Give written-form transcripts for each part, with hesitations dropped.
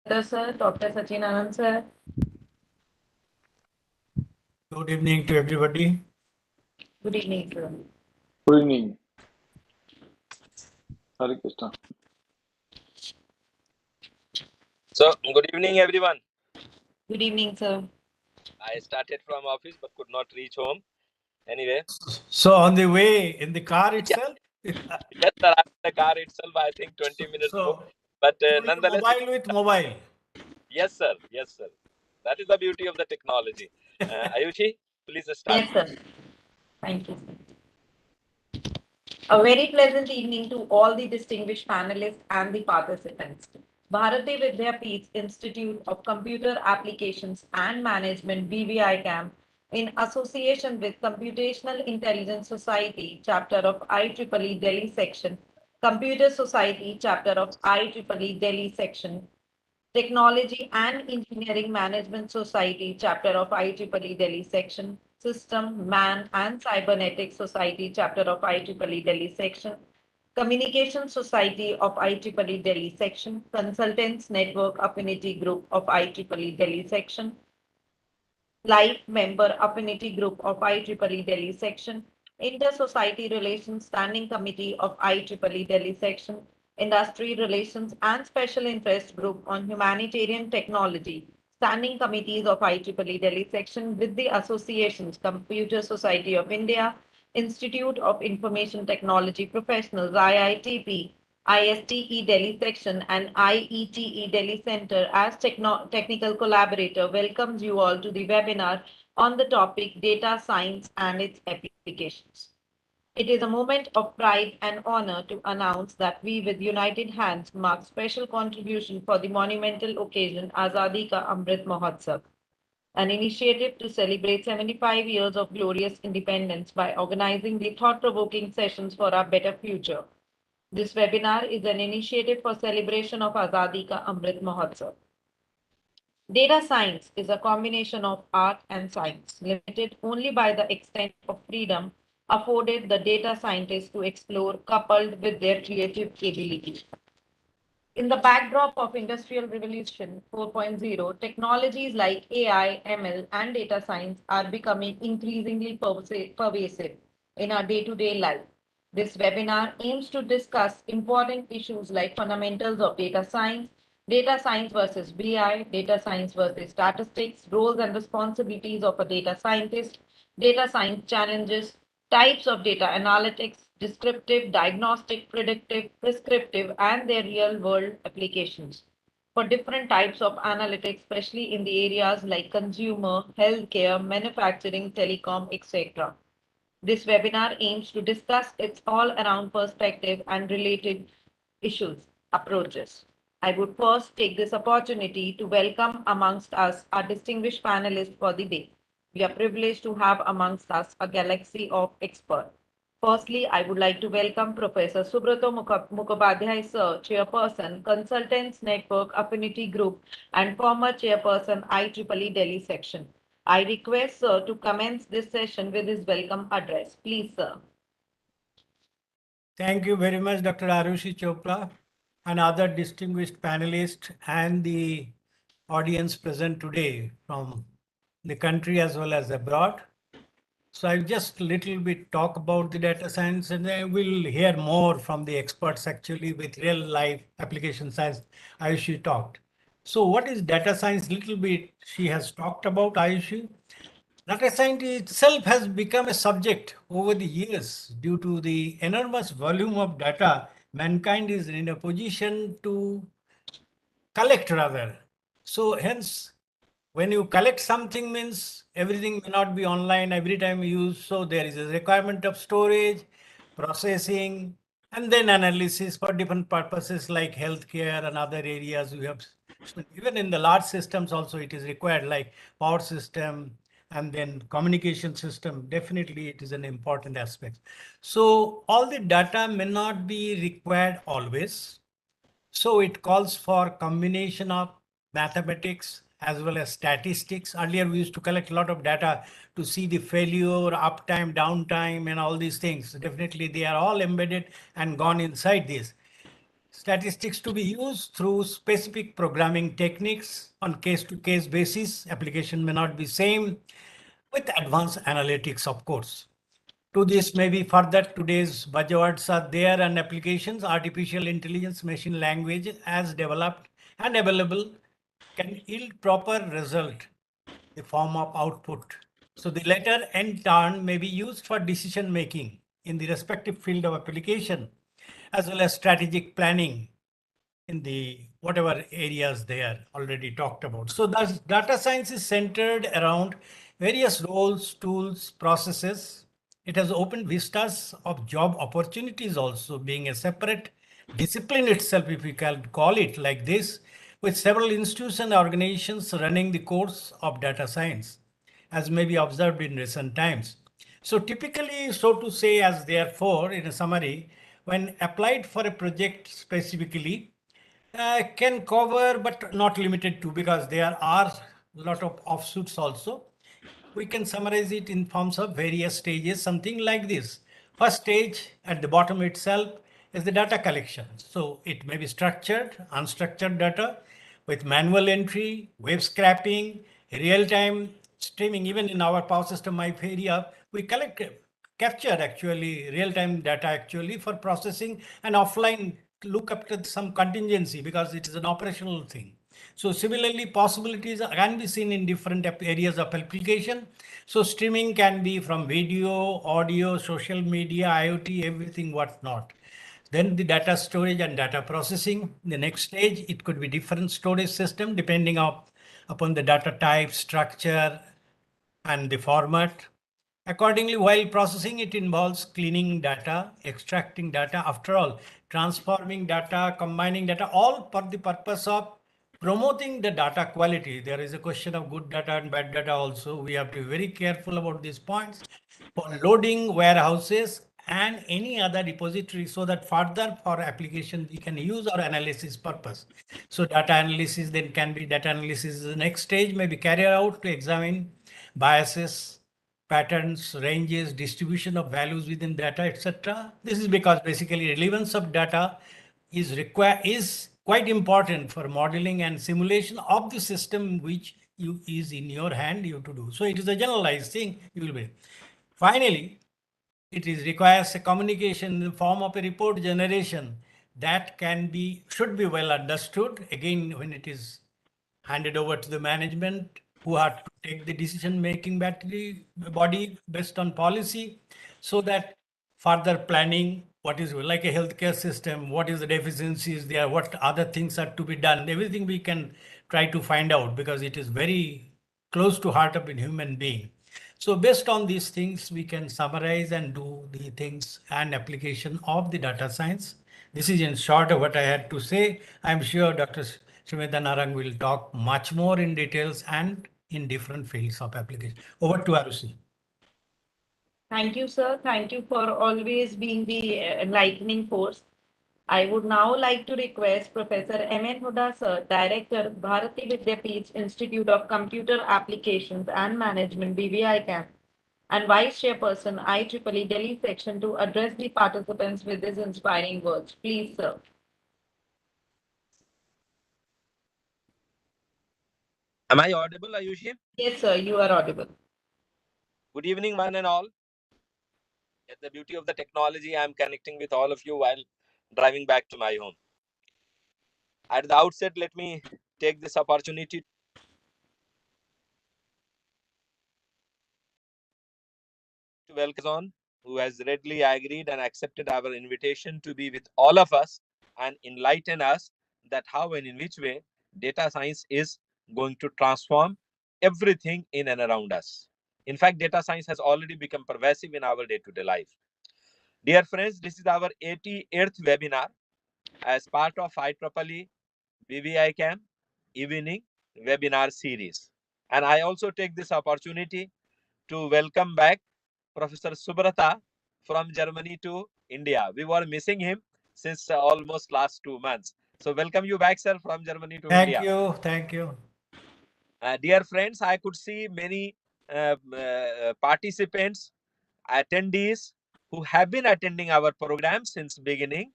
Sir, Dr. Sachin Anand, sir. Good evening to everybody. Good evening, sir. Good evening. Hare Krishna. So, good evening, everyone. Good evening, sir. I started from office but could not reach home. Anyway, So on the way in the car itself? yes, sir, I'm in the car itself. I think 20 minutes more. So But doing nonetheless, mobile with mobile. yes, sir. Yes, sir. That is the beauty of the technology. Ayushi, please start. Yes, sir. Thank you, sir. A very pleasant evening to all the distinguished panelists and the participants. Bharati Vidyapeeth Institute of Computer Applications and Management BVI CAM in association with Computational Intelligence Society chapter of IEEE Delhi section, Computer Society chapter of IEEE Delhi section, Technology and Engineering Management Society, chapter of IEEE Delhi section, System, Man and Cybernetics Society, chapter of IEEE Delhi section, Communication Society of IEEE Delhi section, Consultants Network Affinity Group of IEEE Delhi section, Life Member Affinity Group of IEEE Delhi section, Inter-Society Relations Standing Committee of IEEE Delhi section, Industry Relations and Special Interest Group on Humanitarian Technology, Standing Committees of IEEE Delhi section with the associations Computer Society of India, Institute of Information Technology Professionals, IITP, ISTE Delhi section and IETE Delhi Center as technical collaborator welcomes you all to the webinar on the topic Data Science and its Applications. It is a moment of pride and honor to announce that we with united hands mark special contribution for the monumental occasion Azadi Ka Amrit Mahotsav, an initiative to celebrate 75 years of glorious independence by organizing the thought-provoking sessions for our better future. This webinar is an initiative for celebration of Azadi Ka Amrit Mahotsav. Data science is a combination of art and science, limited only by the extent of freedom afforded the data scientists to explore, coupled with their creative ability. In the backdrop of Industrial Revolution 4.0, technologies like AI, ML, and data science are becoming increasingly pervasive in our day-to-day life. This webinar aims to discuss important issues like fundamentals of data science versus BI, data science versus statistics, roles and responsibilities of a data scientist, data science challenges, types of data analytics, descriptive, diagnostic, predictive, prescriptive, and their real world applications for different types of analytics, especially in the areas like consumer, healthcare, manufacturing, telecom, etc. This webinar aims to discuss its all around perspective and related issues, approaches. I would first take this opportunity to welcome amongst us our distinguished panelists for the day. We are privileged to have amongst us a galaxy of experts. Firstly, I would like to welcome Professor Subrato Mukhopadhyay, Sir, Chairperson, Consultants Network Affinity Group, and former Chairperson IEEE Delhi Section. I request Sir to commence this session with his welcome address. Please, Sir. Thank you very much, Dr. Arushi Chopra, and other distinguished panelists and the audience present today from the country as well as abroad. So I'll just little bit talk about the data science, and then we'll hear more from the experts actually with real life application science Ayushi talked. So what is data science? Little bit she has talked about, Ayushi. Data science itself has become a subject over the years due to the enormous volume of data mankind is in a position to collect rather. So hence, when you collect something means everything may not be online every time you use. So there is a requirement of storage, processing, and then analysis for different purposes like healthcare and other areas we have. Even in the large systems also it is required like power system and then communication system. Definitely it is an important aspect. So all the data may not be required always. So it calls for combination of mathematics as well as statistics. Earlier, we used to collect a lot of data to see the failure, uptime, downtime, and all these things. Definitely, they are all embedded and gone inside this. statistics to be used through specific programming techniques on case-to-case basis. Application may not be same with advanced analytics, of course. To this, maybe further today's buzzwords are there and applications, artificial intelligence, machine language as developed and available can yield proper result, the form of output. So the latter in turn may be used for decision making in the respective field of application, as well as strategic planning in the whatever areas they are already talked about. So thus data science is centered around various roles, tools, processes. It has opened vistas of job opportunities also, being a separate discipline itself, if we can call it like this, with several institutions and organizations running the course of data science, as may be observed in recent times. So typically, so to say, as therefore, in a summary, when applied for a project specifically, can cover, but not limited to, because there are a lot of offshoots also. We can summarize it in forms of various stages, something like this. First stage at the bottom itself is the data collection. So it may be structured, unstructured data with manual entry, web scraping, real-time streaming. Even in our power system, area, we capture actually real-time data actually for processing and offline look up to some contingency because it is an operational thing. So similarly, possibilities can be seen in different areas of application. So streaming can be from video, audio, social media, IoT, everything whatnot. Then the data storage and data processing. The next stage, it could be different storage system depending upon the data type, structure, and the format. Accordingly, while processing, it involves cleaning data, extracting data, after all, transforming data, combining data, all for the purpose of promoting the data quality. There is a question of good data and bad data also. We have to be very careful about these points for loading warehouses and any other repository so that further for application we can use our analysis purpose. So data analysis then can be data analysis. The next stage may be carried out to examine biases, patterns, ranges, distribution of values within data, etc. This is because basically relevance of data is quite important for modeling and simulation of the system which is in your hand you to do. So it is a generalized thing you will be. Finally, requires a communication in the form of a report generation that should be well understood. Again, when it is handed over to the management who have to take the decision making body based on policy, so that further planning, what is like a healthcare system, what is the deficiencies there, what other things are to be done, everything we can try to find out because it is very close to heart of a human being. So based on these things, we can summarize and do the things and application of the data science. This is in short of what I had to say. I'm sure Dr. Srimeta Narang will talk much more in details and in different fields of application. Over to Arushi. Thank you, sir. Thank you for always being the enlightening force. I would now like to request Professor M.N. Huda, sir, Director, Bharati Vidyapeeth Institute of Computer Applications and Management, BVI-CAM, and Vice Chairperson, IEEE Delhi Section, to address the participants with his inspiring words. Please, sir. Am I audible, Ayushi? Yes, sir, you are audible. Good evening, one and all. At the beauty of the technology, I'm connecting with all of you while driving back to my home. At the outset, let me take this opportunity to welcome on who has readily agreed and accepted our invitation to be with all of us and enlighten us that how and in which way data science is going to transform everything in and around us. In fact, data science has already become pervasive in our day-to-day life. Dear friends, this is our 88th webinar as part of IEEE BVI-CAM evening webinar series. And I also take this opportunity to welcome back Professor Subrata from Germany to India. We were missing him since almost last 2 months. So welcome you back, sir, from Germany to India. Thank you. Dear friends, I could see many participants, attendees who have been attending our program since beginning.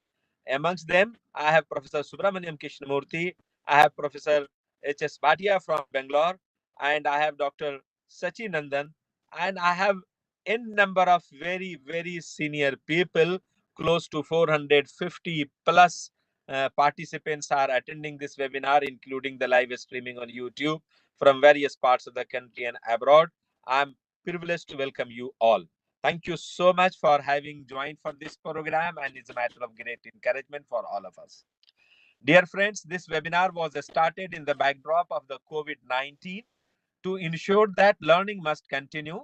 Amongst them, I have Professor Subramaniam Krishnamurthy, I have Professor H.S. Bhatia from Bangalore, and I have Dr. Sachi Nandan, and I have n number of very, very senior people, close to 450 plus participants are attending this webinar, including the live streaming on YouTube from various parts of the country and abroad. I'm privileged to welcome you all. Thank you so much for having joined for this program, and it's a matter of great encouragement for all of us. Dear friends, this webinar was started in the backdrop of the COVID-19 to ensure that learning must continue,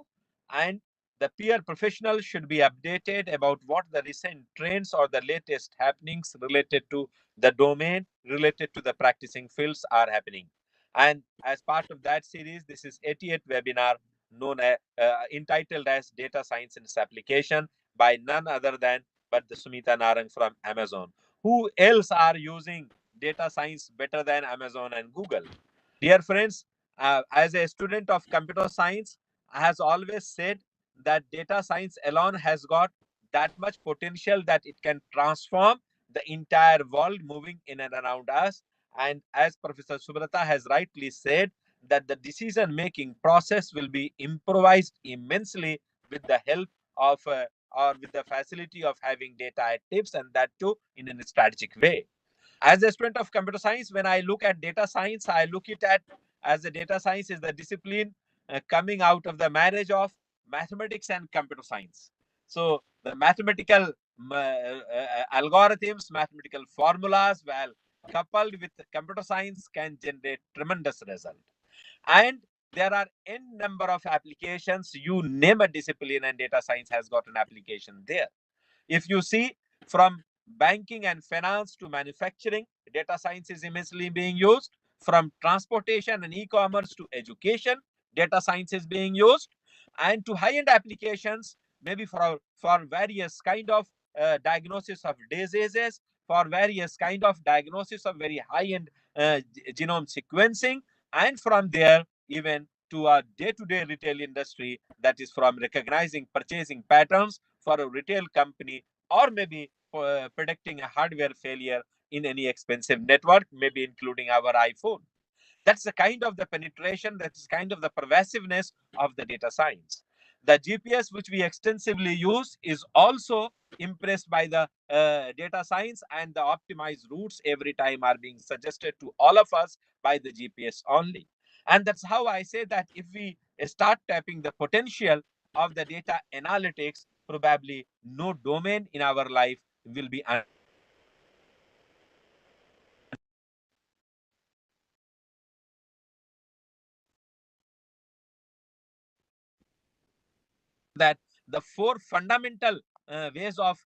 and the peer professionals should be updated about what the recent trends or the latest happenings related to the domain, related to the practicing fields are happening. And as part of that series, this is 88th webinar known as entitled as Data Science and its Application by none other than but the Sumita Narang from Amazon. Who else are using data science better than Amazon and Google? Dear friends, as a student of computer science, I has always said that data science alone has got that much potential that it can transform the entire world moving in and around us. And as Professor Subrata has rightly said, that the decision making process will be improvised immensely with the help of or with the facility of having data at tips, and that too in a strategic way. As a student of computer science, when I look at data science, I look it at as the data science is the discipline coming out of the marriage of mathematics and computer science. So the mathematical algorithms, mathematical formulas, well coupled with computer science, can generate tremendous result. And there are n number of applications. You name a discipline, and data science has got an application there. If you see, from banking and finance to manufacturing, data science is immensely being used. From transportation and e-commerce to education, data science is being used. And to high-end applications, maybe for various kind of diagnosis of diseases, for various kind of diagnosis of very high-end genome sequencing, and from there even to a day-to-day retail industry, that is from recognizing purchasing patterns for a retail company, or maybe predicting a hardware failure in any expensive network, maybe including our iPhone. That's the kind of the penetration, that's kind of the pervasiveness of the data science. The GPS, which we extensively use, is also impressed by the data science, and the optimized routes every time are being suggested to all of us by the GPS only. And that's how I say that if we start tapping the potential of the data analytics, probably no domain in our life will be that the four fundamental ways of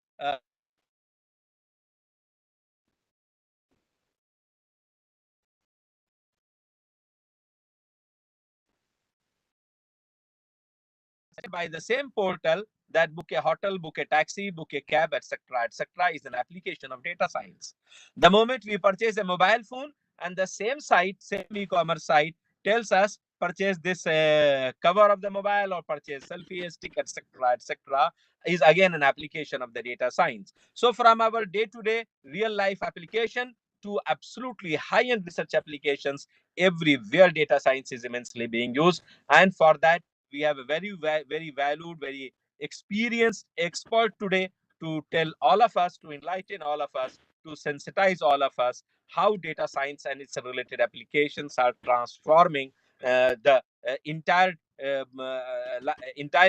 by the same portal, that book a hotel, book a taxi, book a cab, etc., is an application of data science. The moment we purchase a mobile phone, and the same site, same e-commerce site, tells us purchase this cover of the mobile or purchase selfie stick, etc., is again an application of the data science. So from our day-to-day real life application to absolutely high-end research applications, everywhere data science is immensely being used. And for that, we have a very valued, very experienced expert today to tell all of us, to enlighten all of us, to sensitize all of us how data science and its related applications are transforming the entire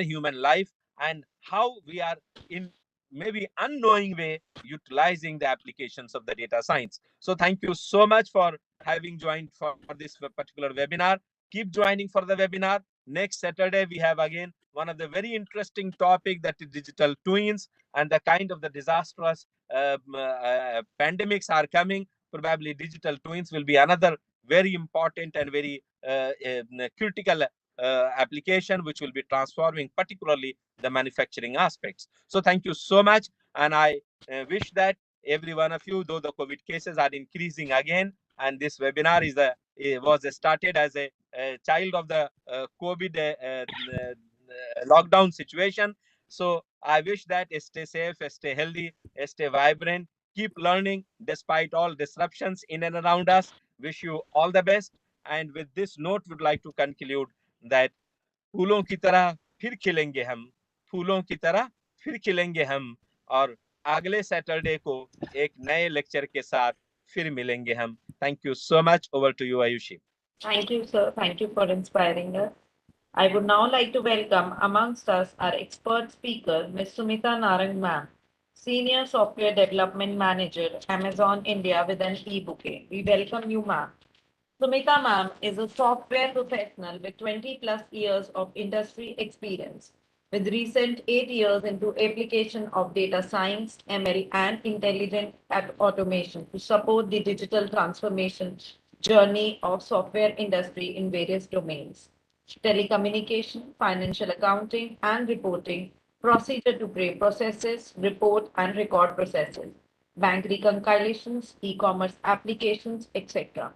human life, and how we are in maybe unknowing way utilizing the applications of the data science. So thank you so much for having joined for this particular webinar. Keep joining for the webinar. Next Saturday, we have again one of the very interesting topic, that is digital twins, and the kind of the disastrous pandemics are coming. Probably digital twins will be another very important and very critical application, which will be transforming particularly the manufacturing aspects. So thank you so much. And I wish that every one of you, though the COVID cases are increasing again, and this webinar was started as a child of the COVID lockdown situation. So I wish that stay safe, stay healthy, stay vibrant, Keep learning despite all disruptions in and around us. Wish you all the best. And with this note, would like to conclude that फूलों की तरह फिर खिलेंगे हम, फूलों की तरह फिर खिलेंगे हम, और अगले सैटरडे को एक नए लेक्चर के साथ फिर मिलेंगे हम. Thank you so much. Over to you, Ayushi. Thank you, sir. Thank you for inspiring us. I would now like to welcome amongst us our expert speaker, Ms. Sumita Narang ma'am, Senior Software Development Manager, Amazon India with an e-bouquet. We welcome you, ma'am. Sumita ma'am is a software professional with 20 plus years of industry experience, with recent 8 years into application of data science, ML, and intelligent automation to support the digital transformation journey of software industry in various domains: telecommunication, financial accounting and reporting, procedure to pay processes, report and record processes, bank reconciliations, e-commerce applications, etc.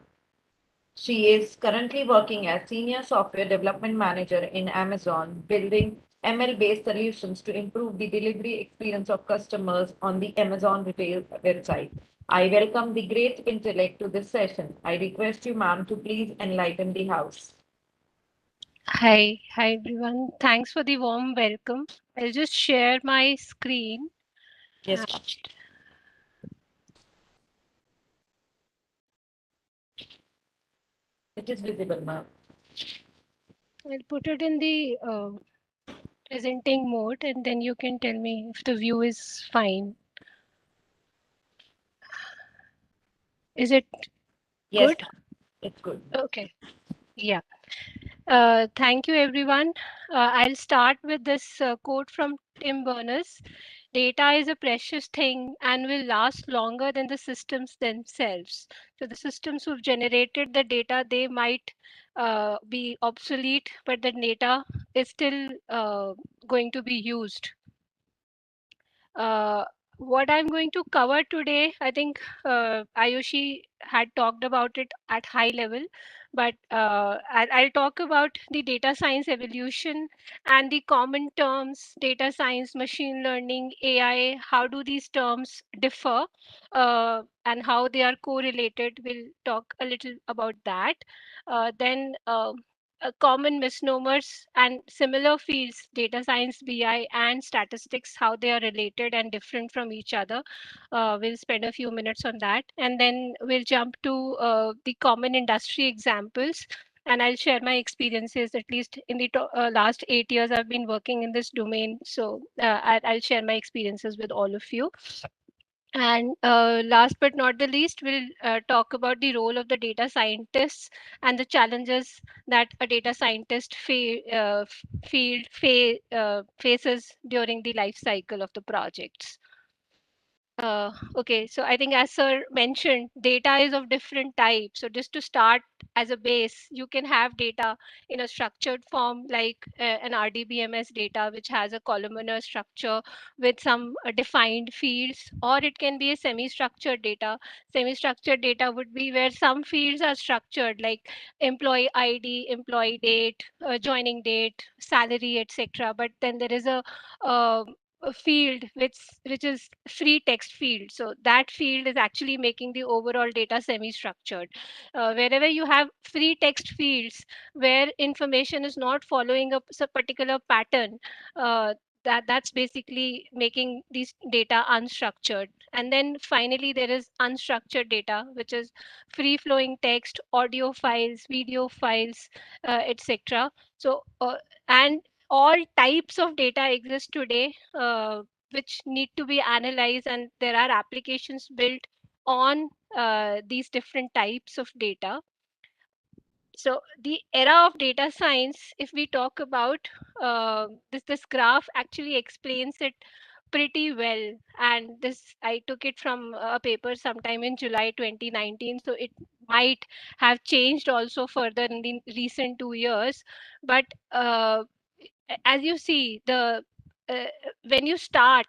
She is currently working as Senior Software Development Manager in Amazon, building ML-based solutions to improve the delivery experience of customers on the Amazon retail website. I welcome the great intellect to this session. I request you, ma'am, to please enlighten the house. Hi everyone. Thanks for the warm welcome. I'll just share my screen. Yes, and it is visible, ma'am. I'll put it in the presenting mode, and then you can tell me if the view is fine. Is it Yes, good? ma'am. It's good. Okay. Yeah. Thank you, everyone. I'll start with this quote from Tim Berners. Data is a precious thing and will last longer than the systems themselves. So the systems who've generated the data, they might be obsolete, but the data is still going to be used. Uh, what I'm going to cover today, I think Ayushi had talked about it at high level, but I'll talk about the data science evolution and the common terms, data science, machine learning, AI, how do these terms differ and how they are correlated. We'll talk a little about that. Then common misnomers and similar fields, data science, BI, and statistics, how they are related and different from each other. We'll spend a few minutes on that. And then we'll jump to the common industry examples. And I'll share my experiences, at least in the last 8 years, I've been working in this domain. So I'll share my experiences with all of you. And last but not the least, we'll talk about the role of the data scientists and the challenges that a data scientist faces during the life cycle of the projects. Okay, so I think as sir mentioned, data is of different types. So just to start as a base, you can have data in a structured form like an RDBMS data, which has a columnar structure with some defined fields, or it can be a semi-structured data. Semi-structured data would be where some fields are structured like employee ID, employee date, joining date, salary, etc. But then there is a field which is free text field, so that field is actually making the overall data semi structured. Wherever you have free text fields where information is not following a particular pattern, that's basically making these data unstructured. And then finally there is unstructured data, which is free flowing text, audio files, video files, etc. So and all types of data exist today, which need to be analyzed, and there are applications built on these different types of data. So the era of data science, if we talk about this graph actually explains it pretty well. And this, I took it from a paper sometime in July 2019, so it might have changed also further in the recent 2 years. But as you see, the uh, when you start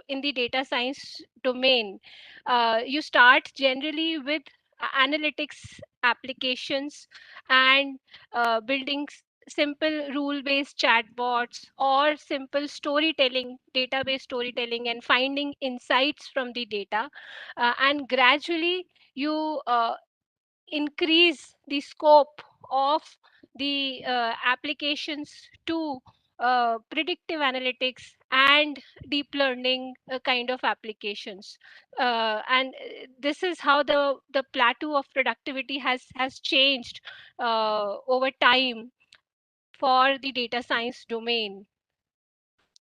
in the data science domain, you start generally with analytics applications and building simple rule-based chatbots or simple storytelling, database storytelling, and finding insights from the data. And gradually you increase the scope of the applications to predictive analytics and deep learning kind of applications. And this is how the plateau of productivity has changed over time for the data science domain.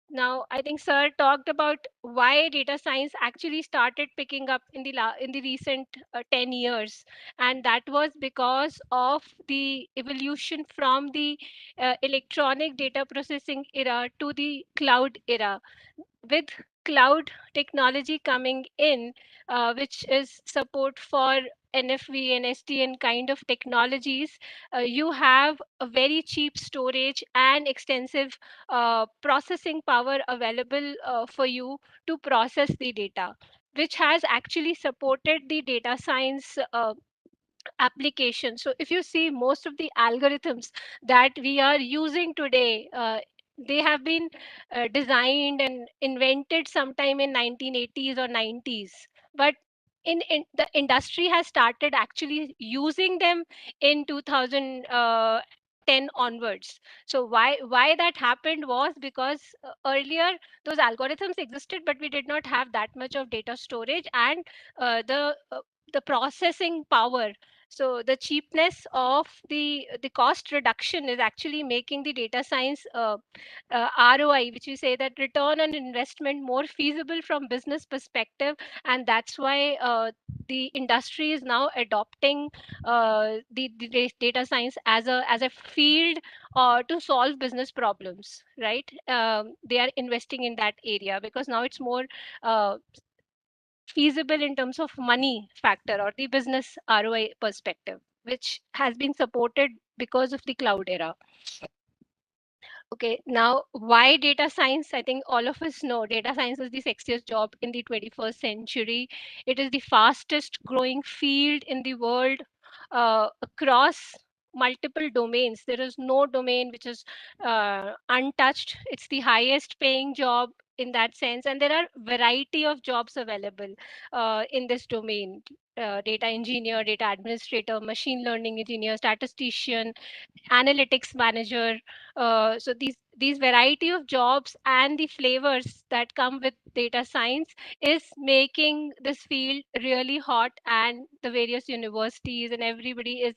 Now, I think Sir talked about why data science actually started picking up in the recent 10 years, and that was because of the evolution from the electronic data processing era to the cloud era. With cloud technology coming in, which is support for NFV and SDN kind of technologies, you have a very cheap storage and extensive processing power available for you to process the data, which has actually supported the data science application. So if you see most of the algorithms that we are using today, they have been designed and invented sometime in 1980s or 90s. But in the industry has started actually using them in 2010 onwards. So why that happened was because earlier those algorithms existed, but we did not have that much of data storage and the processing power. So the cheapness of the cost reduction is actually making the data science ROI, which we say that return on investment, more feasible from business perspective, and that's why the industry is now adopting the data science as a field to solve business problems, right? They are investing in that area because now it's more feasible in terms of money factor or the business ROI perspective, which has been supported because of the cloud era. Okay, now why data science? I think all of us know data science is the sexiest job in the 21st century. It is the fastest growing field in the world across multiple domains. There is no domain which is untouched. It's the highest paying job in that sense, and there are variety of jobs available in this domain. Data engineer, data administrator, machine learning engineer, statistician, analytics manager. So these variety of jobs and the flavors that come with data science is making this field really hot, and the various universities and everybody is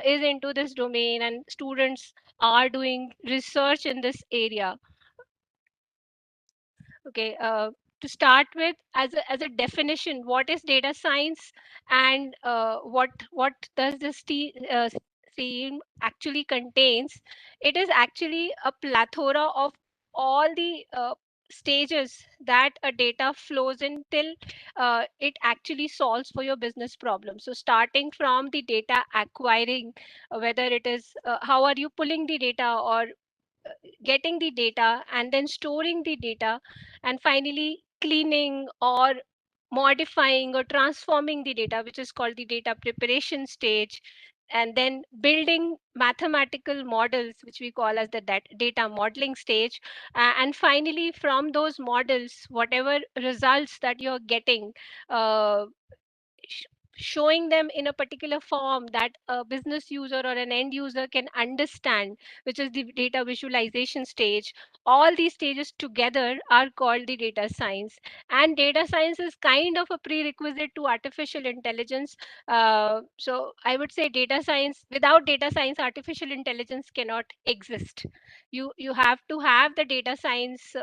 into this domain, and students are doing research in this area. Okay, to start with, as a definition, what is data science, and what does this theme actually contains? It is actually a plethora of all the stages that a data flows in till it actually solves for your business problem. So starting from the data acquiring, whether it is how are you pulling the data or getting the data and then storing the data, and finally cleaning or modifying or transforming the data, which is called the data preparation stage, and then building mathematical models, which we call as the data modeling stage. And finally, from those models, whatever results that you're getting, uh, sh- showing them in a particular form that a business user or an end user can understand, which is the data visualization stage. All these stages together are called the data science. And data science is kind of a prerequisite to artificial intelligence. So I would say data science, without data science, artificial intelligence cannot exist. You have to have the data science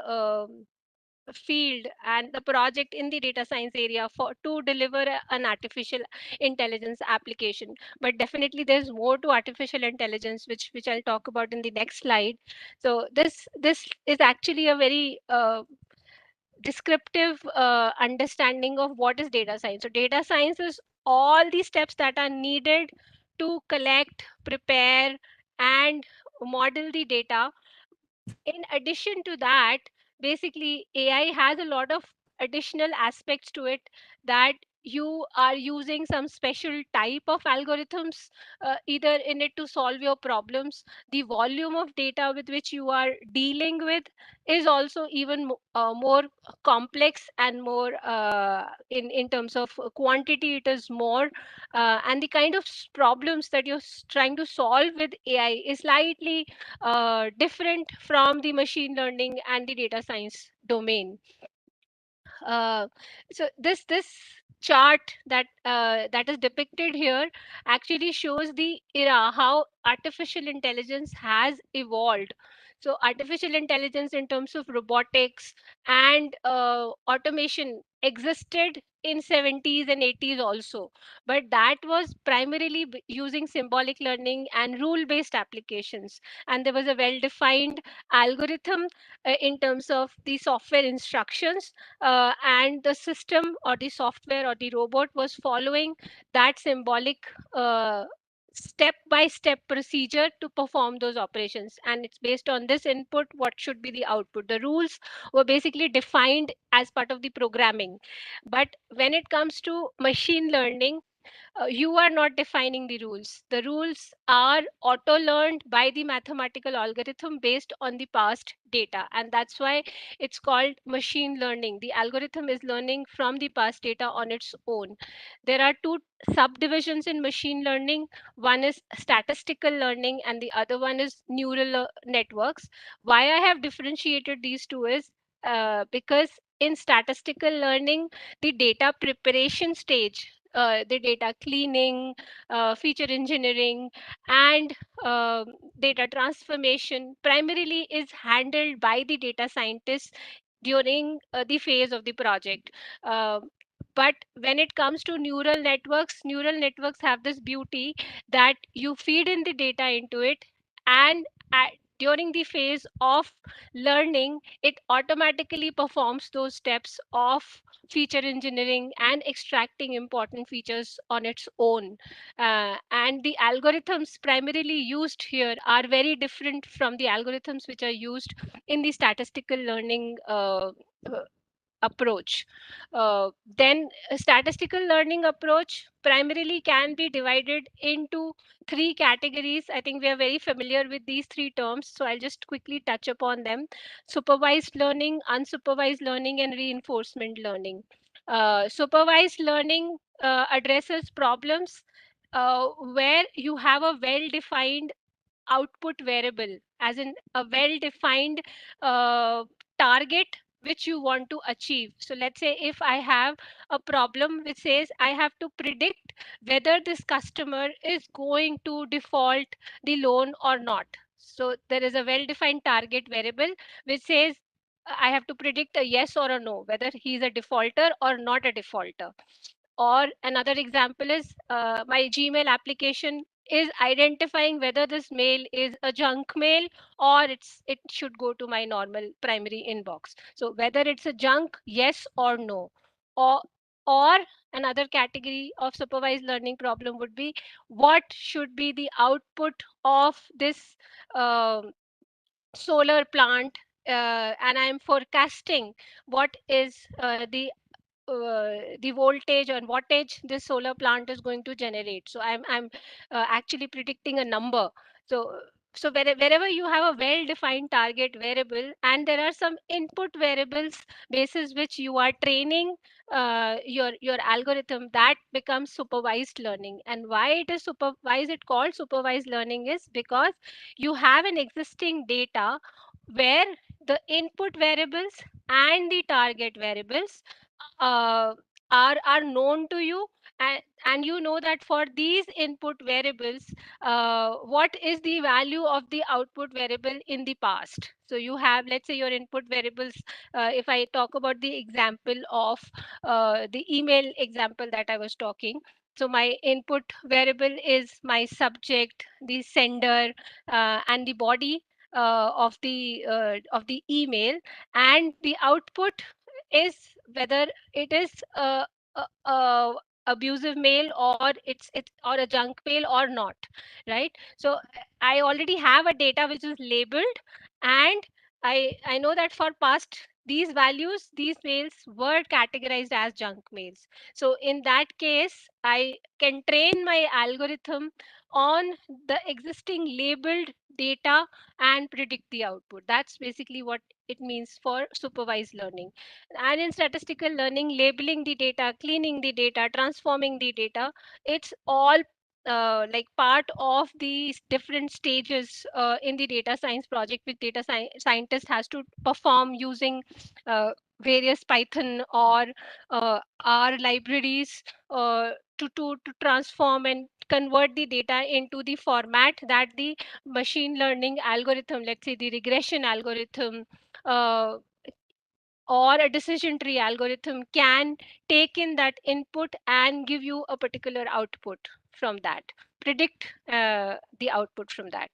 field and the project in the data science area for to deliver an artificial intelligence application. But definitely there's more to artificial intelligence, which I'll talk about in the next slide. So this is actually a very descriptive understanding of what is data science. So data science is all the steps that are needed to collect, prepare, and model the data. In addition to that, basically AI has a lot of additional aspects to it that you are using some special type of algorithms either in it to solve your problems, the volume of data with which you are dealing with is also even more complex and more in terms of quantity it is more, and the kind of problems that you're trying to solve with AI is slightly different from the machine learning and the data science domain. uh, so this chart that is depicted here actually shows the era how artificial intelligence has evolved. So artificial intelligence in terms of robotics and automation existed in 70s and 80s also, but that was primarily using symbolic learning and rule based applications, and there was a well defined algorithm in terms of the software instructions, and the system or the software or the robot was following that symbolic step by step procedure to perform those operations, and it's based on this input what should be the output. The rules were basically defined as part of the programming. But when it comes to machine learning, you are not defining the rules. The rules are auto learned by the mathematical algorithm based on the past data. And that's why it's called machine learning. The algorithm is learning from the past data on its own. There are two subdivisions in machine learning. One is statistical learning, and the other one is neural networks. Why I have differentiated these two is because in statistical learning, the data preparation stage, the data cleaning, feature engineering, and data transformation primarily is handled by the data scientists during the phase of the project. Uh, but when it comes to neural networks have this beauty that you feed in the data into it, and at, during the phase of learning, it automatically performs those steps of feature engineering and extracting important features on its own. And the algorithms primarily used here are very different from the algorithms which are used in the statistical learning uh, approach. Then a statistical learning approach primarily can be divided into three categories. I think we are very familiar with these three terms, so I'll just quickly touch upon them: supervised learning, unsupervised learning, and reinforcement learning. Supervised learning addresses problems where you have a well-defined output variable, as in a well-defined uh, target which you want to achieve. So let's say if I have a problem which says I have to predict whether this customer is going to default the loan or not. So there is a well-defined target variable which says I have to predict a yes or a no, whether he's a defaulter or not a defaulter. Or another example is my Gmail application is identifying whether this mail is a junk mail or it should go to my normal primary inbox. So whether it's a junk, yes or no. Or or another category of supervised learning problem would be what should be the output of this solar plant, and I'm forecasting what is the voltage and wattage this solar plant is going to generate. So I'm actually predicting a number. So wherever you have a well defined target variable and there are some input variables basis which you are training your algorithm, that becomes supervised learning. And why it is why is it called supervised learning is because you have an existing data where the input variables and the target variables uh, are known to you, and you know that for these input variables what is the value of the output variable in the past. So you have, let's say, your input variables. If I talk about the example of the email example that I was talking, so my input variable is my subject, the sender, and the body of the email, and the output is whether it is a abusive mail or it's or a junk mail or not, right? So I already have a data which is labeled, and I know that for past these values, these mails were categorized as junk mails. So in that case, I can train my algorithm on the existing labeled data and predict the output. That's basically what it means for supervised learning. And in statistical learning, labeling the data, cleaning the data, transforming the data, it's all like part of these different stages in the data science project, which data scientist has to perform using various Python or R libraries to transform and convert the data into the format that the machine learning algorithm, let's say the regression algorithm, uh, or a decision tree algorithm can take in that input and give you a particular output from that, predict the output from that.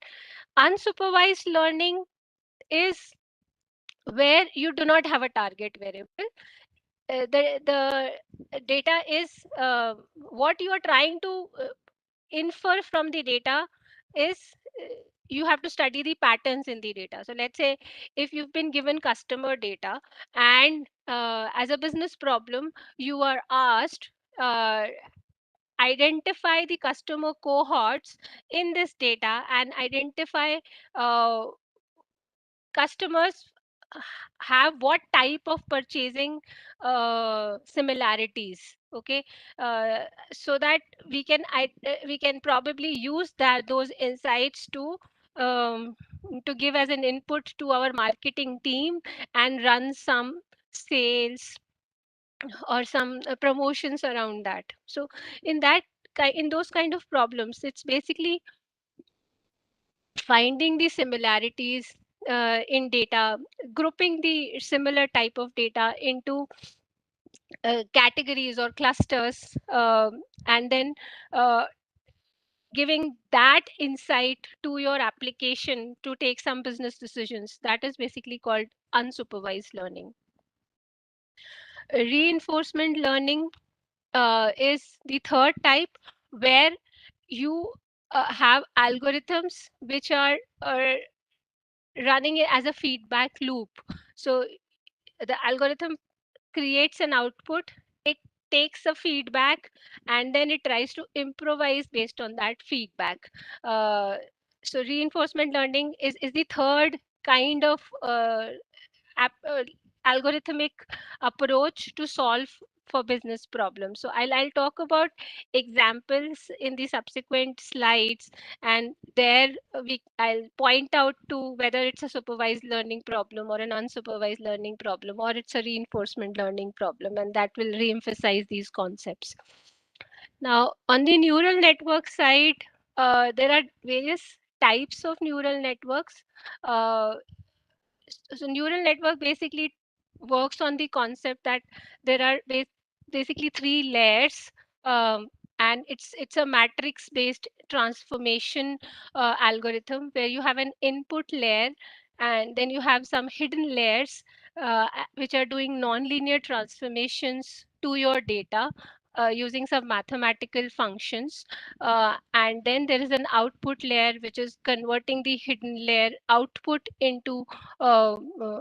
Unsupervised learning is where you do not have a target variable. The data is what you are trying to infer from the data is you have to study the patterns in the data. So let's say if you've been given customer data and as a business problem, you are asked identify the customer cohorts in this data and identify uh, customers have what type of purchasing similarities, okay, uh, so that we can probably use that those insights um, to give as an input to our marketing team and run some sales or some promotions around that. So in that in those kind of problems, it's basically finding the similarities in data, grouping the similar type of data into categories or clusters, and then uh, giving that insight to your application to take some business decisions. That is basically called unsupervised learning. Reinforcement learning is the third type, where you have algorithms which are running it as a feedback loop. So the algorithm creates an output, it takes a feedback, and then it tries to improvise based on that feedback. Uh, so reinforcement learning is the third kind of algorithmic approach to solve for business problems. So I'll talk about examples in the subsequent slides, and there I'll point out to whether it's a supervised learning problem or an unsupervised learning problem or it's a reinforcement learning problem, and that will re-emphasize these concepts. Now, on the neural network side, there are various types of neural networks. Uh, so neural network basically works on the concept that there are basically three layers, um, and it's a matrix based transformation algorithm where you have an input layer and then you have some hidden layers which are doing nonlinear transformations to your data using some mathematical functions, and then there is an output layer which is converting the hidden layer output into uh, uh,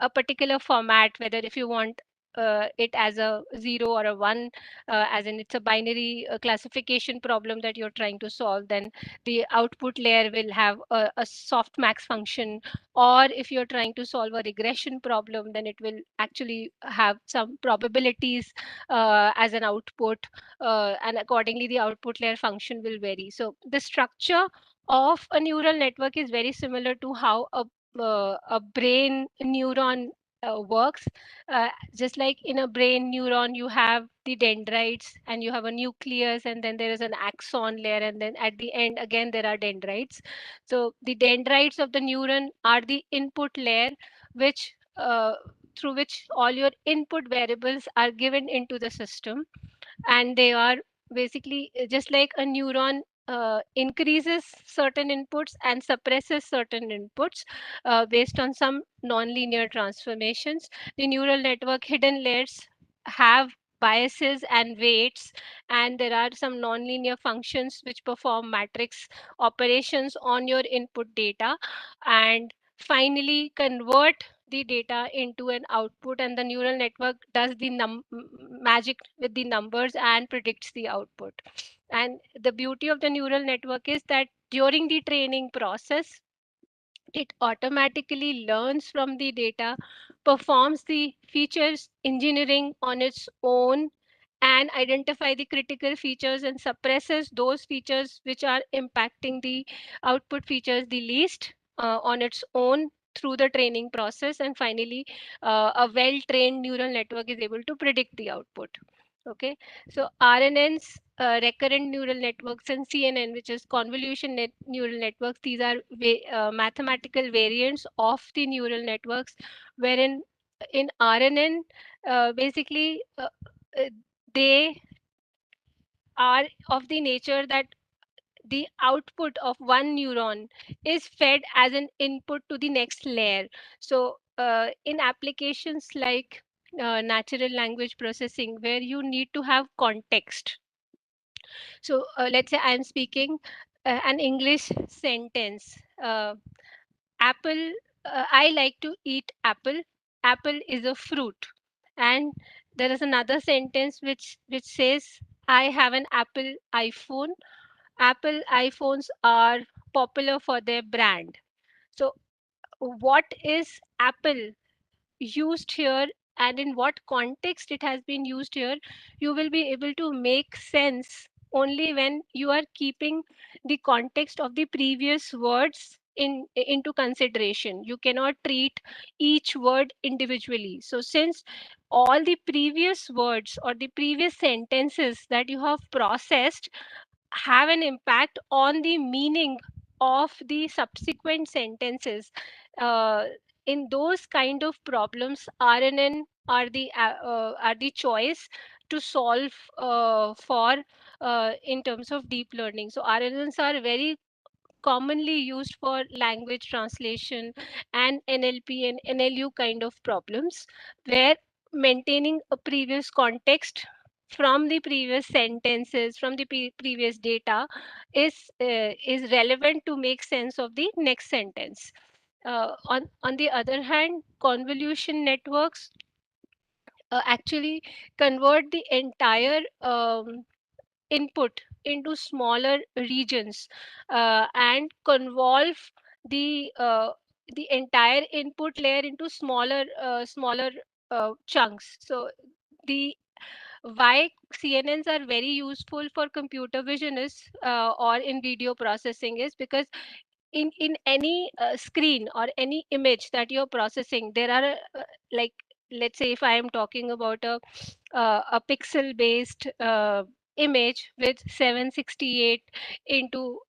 a particular format, whether if you want it as a 0 or a 1, as in it's a binary classification problem that you're trying to solve, then the output layer will have a softmax function. Or if you're trying to solve a regression problem, then it will actually have some probabilities as an output, and accordingly the output layer function will vary. So the structure of a neural network is very similar to how a brain neuron works. Just like in a brain neuron, you have the dendrites and you have a nucleus, and then there is an axon layer, and then at the end again there are dendrites. So the dendrites of the neuron are the input layer, which through which all your input variables are given into the system, and they are basically just like a neuron increases certain inputs and suppresses certain inputs based on some nonlinear transformations. The neural network hidden layers have biases and weights, and there are some nonlinear functions which perform matrix operations on your input data and finally convert the data into an output, and the neural network does the magic with the numbers and predicts the output. And the beauty of the neural network is that during the training process, it automatically learns from the data, performs the features engineering on its own, and identify the critical features and suppresses those features which are impacting the output features the least on its own through the training process. And finally, a well-trained neural network is able to predict the output. Okay, so RNNs, recurrent neural networks, and CNN, which is convolution neural networks, these are mathematical variants of the neural networks, wherein in RNN, basically, uh, they are of the nature that the output of one neuron is fed as an input to the next layer. So in applications like natural language processing, where you need to have context. So let's say I'm speaking an English sentence. Apple, I like to eat apple. Apple is a fruit. And there is another sentence which says, I have an Apple iPhone. Apple iPhones are popular for their brand. So what is Apple used here, and in what context it has been used here, you will be able to make sense only when you are keeping the context of the previous words into consideration. You cannot treat each word individually. So since all the previous words or the previous sentences that you have processed have an impact on the meaning of the subsequent sentences, uh, in those kind of problems, RNN are the choice to solve for in terms of deep learning. So RNNs are very commonly used for language translation and NLP and NLU kind of problems, where maintaining a previous context from the previous sentences, from the previous data is relevant to make sense of the next sentence. On the other hand, convolution networks actually convert the entire input into smaller regions and convolve the entire input layer into smaller chunks. So the why CNNs are very useful for computer vision is or in video processing is because in any screen or any image that you're processing, there are like, let's say if I am talking about a pixel based image with 768 into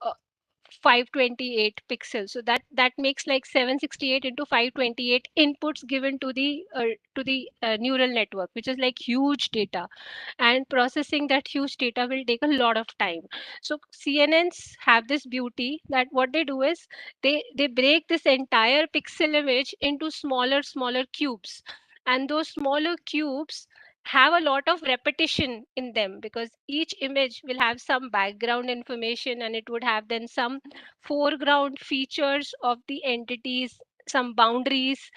528 pixels, so that makes like 768 into 528 inputs given to the neural network, which is like huge data, and processing that huge data will take a lot of time. So CNNs have this beauty that what they do is they break this entire pixel image into smaller cubes, and those smaller cubes have a lot of repetition in them, because each image will have some background information, and it would have then some foreground features of the entities, some boundaries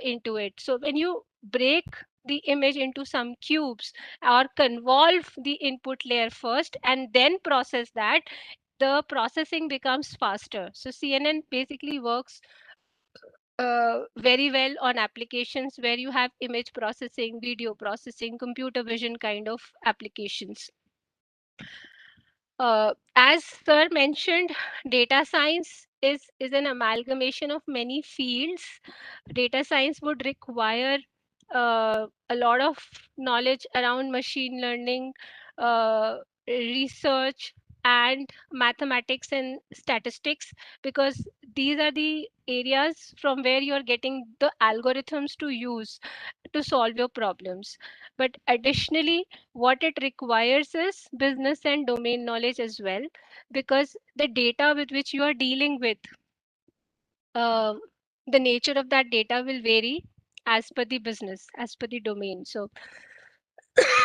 into it. So when you break the image into some cubes or convolve the input layer first and then process that, the processing becomes faster. So CNN basically works very well on applications where you have image processing, video processing, computer vision kind of applications. As Sir mentioned, data science is an amalgamation of many fields. Data science would require a lot of knowledge around machine learning, research, and mathematics and statistics, because these are the areas from where you're getting the algorithms to use to solve your problems. But additionally, what it requires is business and domain knowledge as well, because the data with which you are dealing with, uh, the nature of that data will vary as per the business, as per the domain. So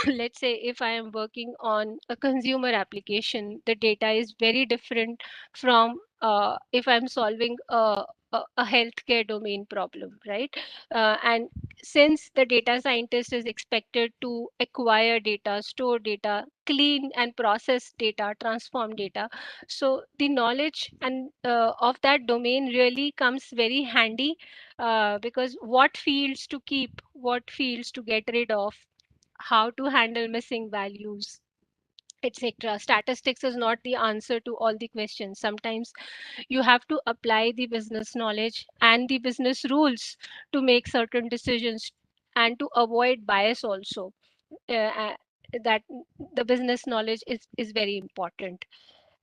let's say if I am working on a consumer application, the data is very different from if I'm solving a healthcare domain problem, right? And since the data scientist is expected to acquire data, store data, clean and process data, transform data, so the knowledge and of that domain really comes very handy, because what fields to keep, what fields to get rid of, how to handle missing values, etc. Statistics is not the answer to all the questions. Sometimes you have to apply the business knowledge and the business rules to make certain decisions and to avoid bias also. That the business knowledge is very important.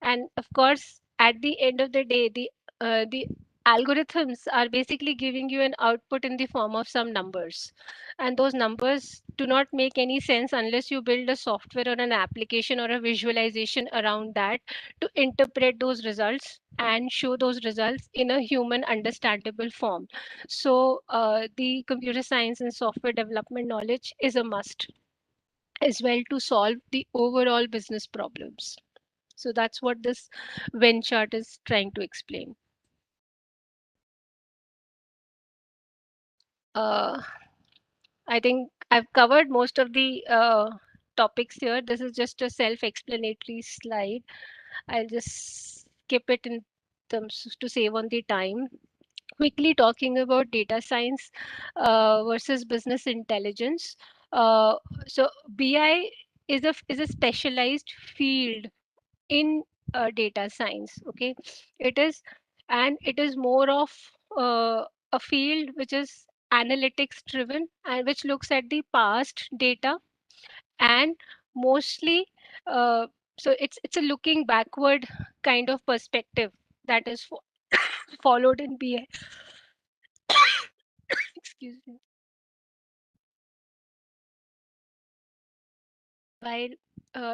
And of course, at the end of the day, the algorithms are basically giving you an output in the form of some numbers, and those numbers do not make any sense unless you build a software or an application or a visualization around that to interpret those results and show those results in a human understandable form. So the computer science and software development knowledge is a must as well to solve the overall business problems. So that's what this Venn chart is trying to explain. Uh, I think I've covered most of the topics here. This is just a self-explanatory slide. I'll just skip it in terms to save on the time. Quickly talking about data science versus business intelligence. Uh, so BI is a specialized field in data science. Okay, it is, and it is more of uh, a field which is analytics driven and which looks at the past data, and mostly uh, so it's a looking backward kind of perspective that is followed in BI. Excuse me. While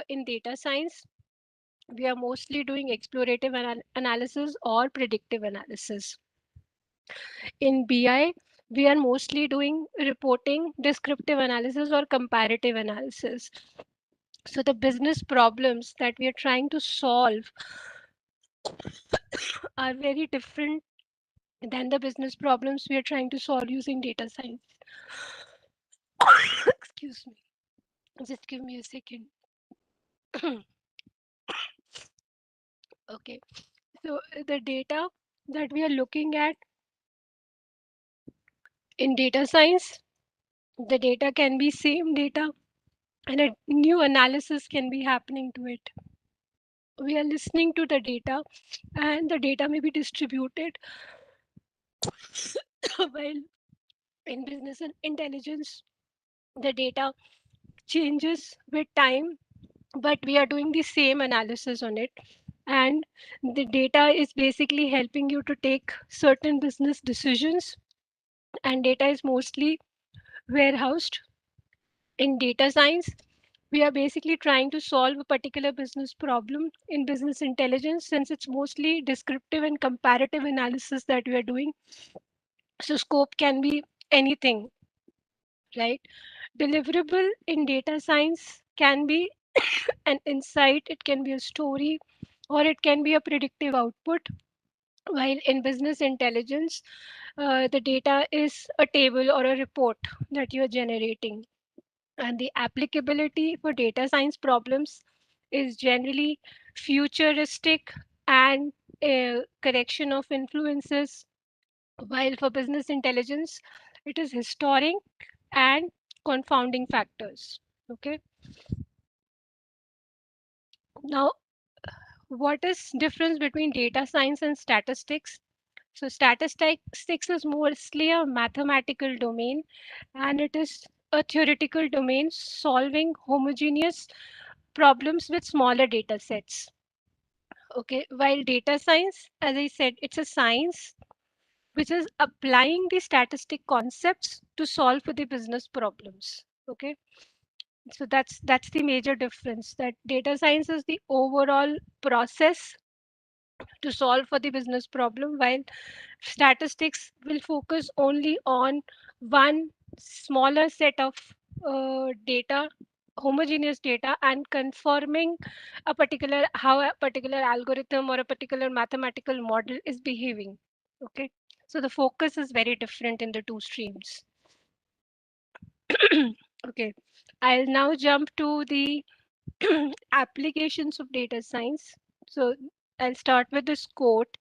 in data science, we are mostly doing explorative analysis or predictive analysis. In BI, we are mostly doing reporting, descriptive analysis, or comparative analysis. So the business problems that we are trying to solve are very different than the business problems we are trying to solve using data science. Excuse me. Just give me a second. Okay. So the data that we are looking at in data science, the data can be same data and a new analysis can be happening to it. We are listening to the data and the data may be distributed while in business and intelligence the data changes with time, but we are doing the same analysis on it, and the data is basically helping you to take certain business decisions, and data is mostly warehoused. In data science, we are basically trying to solve a particular business problem. In business intelligence, since it's mostly descriptive and comparative analysis that we are doing, so scope can be anything, right? Deliverable in data science can be an insight, it can be a story, or it can be a predictive output. While in business intelligence, the data is a table or a report that you're generating. And the applicability for data science problems is generally futuristic and correction of influences, while for business intelligence, it is historic and confounding factors. Okay. Now, what is difference between data science and statistics? So statistics is mostly a mathematical domain, and it is a theoretical domain solving homogeneous problems with smaller data sets. Okay, while data science, as I said, it's a science which is applying the statistic concepts to solve for the business problems. Okay, so that's the major difference, that data science is the overall process to solve for the business problem, while statistics will focus only on one smaller set of data, homogeneous data, and confirming a particular how a particular algorithm or a particular mathematical model is behaving. Okay, So the focus is very different in the two streams. Okay, I'll now jump to the applications of data science. So I'll start with this quote.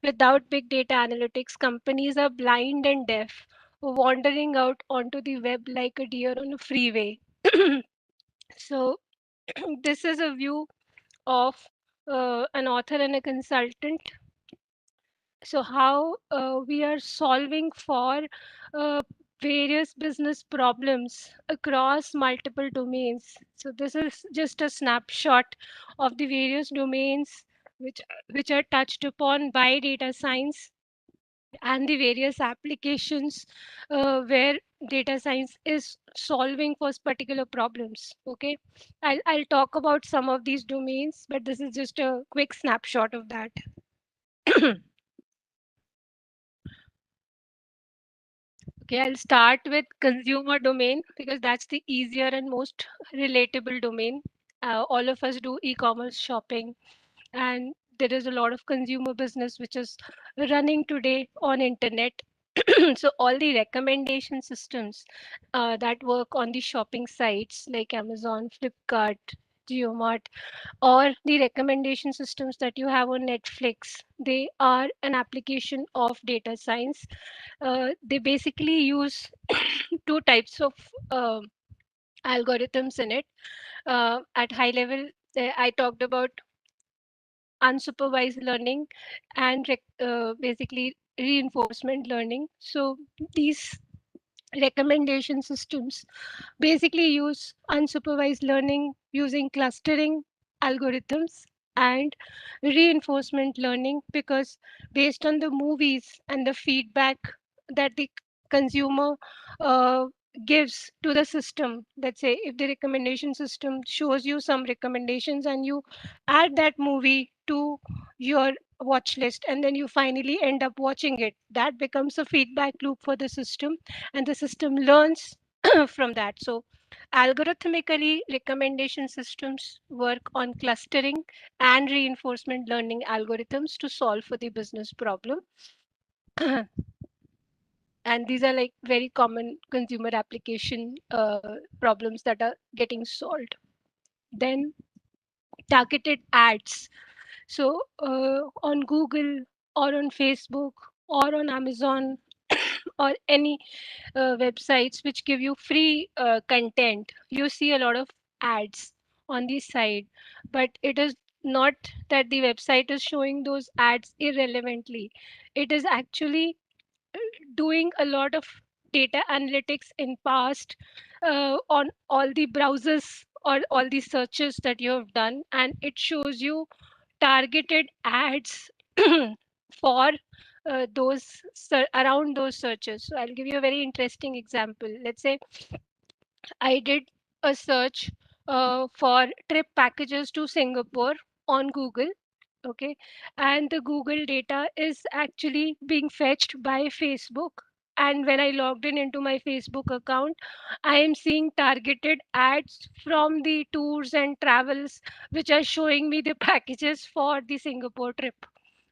Without big data analytics, companies are blind and deaf, wandering out onto the web like a deer on a freeway. So this is a view of an author and a consultant. So how we are solving for uh, various business problems across multiple domains. So this is just a snapshot of the various domains which which are touched upon by data science and the various applications where data science is solving for particular problems. Okay, I'll talk about some of these domains, but this is just a quick snapshot of that. Okay, I'll start with consumer domain because that's the easier and most relatable domain. All of us do e-commerce shopping, and there is a lot of consumer business which is running today on internet. So all the recommendation systems that work on the shopping sites like Amazon, Flipkart, JioMart, or the recommendation systems that you have on Netflix, they are an application of data science. They basically use two types of uh, algorithms in it. At high level, I talked about unsupervised learning and basically reinforcement learning. So these recommendation systems basically use unsupervised learning using clustering algorithms and reinforcement learning, because based on the movies and the feedback that the consumer uh, gives to the system, let's say if the recommendation system shows you some recommendations and you add that movie to your watch list and then you finally end up watching it, that becomes a feedback loop for the system, and the system learns from that. So algorithmically, recommendation systems work on clustering and reinforcement learning algorithms to solve for the business problem. And these are like very common consumer application problems that are getting solved. Then targeted ads. So on Google or on Facebook or on Amazon or any websites which give you free content, you see a lot of ads on the side, but it is not that the website is showing those ads irrelevantly. It is actually doing a lot of data analytics in past on all the browsers or all the searches that you have done, and it shows you targeted ads for around those searches. So I'll give you a very interesting example. Let's say I did a search for trip packages to Singapore on Google. Okay, and the Google data is actually being fetched by Facebook. And when I logged in into my Facebook account, I am seeing targeted ads from the tours and travels which are showing me the packages for the Singapore trip.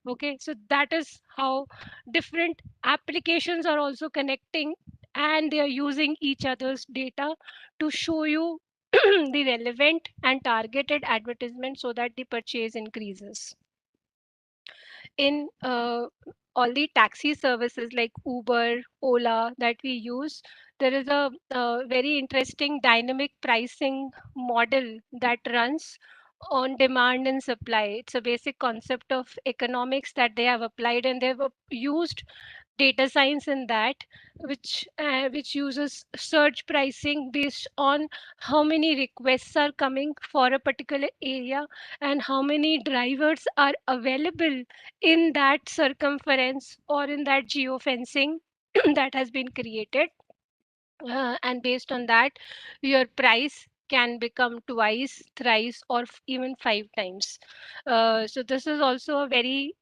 Okay, so that is how different applications are also connecting, and they are using each other's data to show you the relevant and targeted advertisement so that the purchase increases. In all the taxi services like Uber, Ola that we use, there is a very interesting dynamic pricing model that runs on demand and supply. It's a basic concept of economics that they have applied, and they've used data science in that, which uses surge pricing based on how many requests are coming for a particular area and how many drivers are available in that circumference or in that geofencing that has been created. And based on that, your price can become twice, thrice, or even 5 times. So this is also a very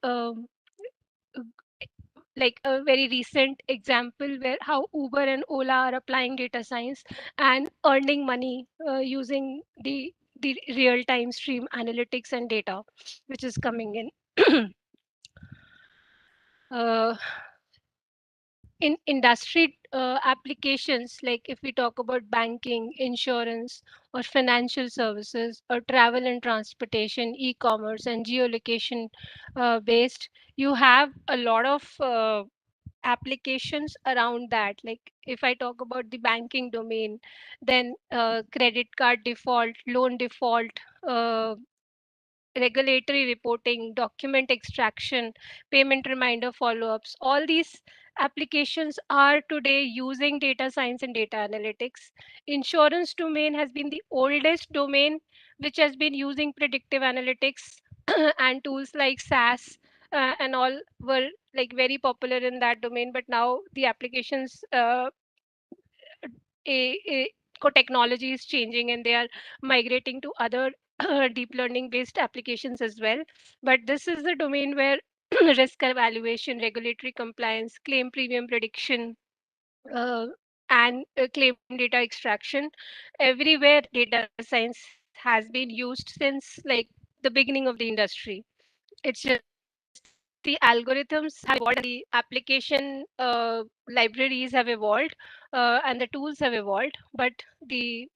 like a very recent example where how Uber and Ola are applying data science and earning money using the real time stream analytics and data which is coming in. uh, in industry applications, like if we talk about banking, insurance, or financial services, or travel and transportation, e-commerce, and geolocation based, you have a lot of applications around that. Like if I talk about the banking domain, then credit card default, loan default, regulatory reporting, document extraction, payment reminder follow-ups. All these applications are today using data science and data analytics. Insurance domain has been the oldest domain which has been using predictive analytics and tools like SAS and all were like very popular in that domain. But now the applications technology is changing and they are migrating to other deep learning based applications as well. But this is the domain where risk evaluation, regulatory compliance, claim premium prediction, uh, and claim data extraction, everywhere data science has been used since like the beginning of the industry. It's just the algorithms have evolved and the application libraries have evolved and the tools have evolved, but the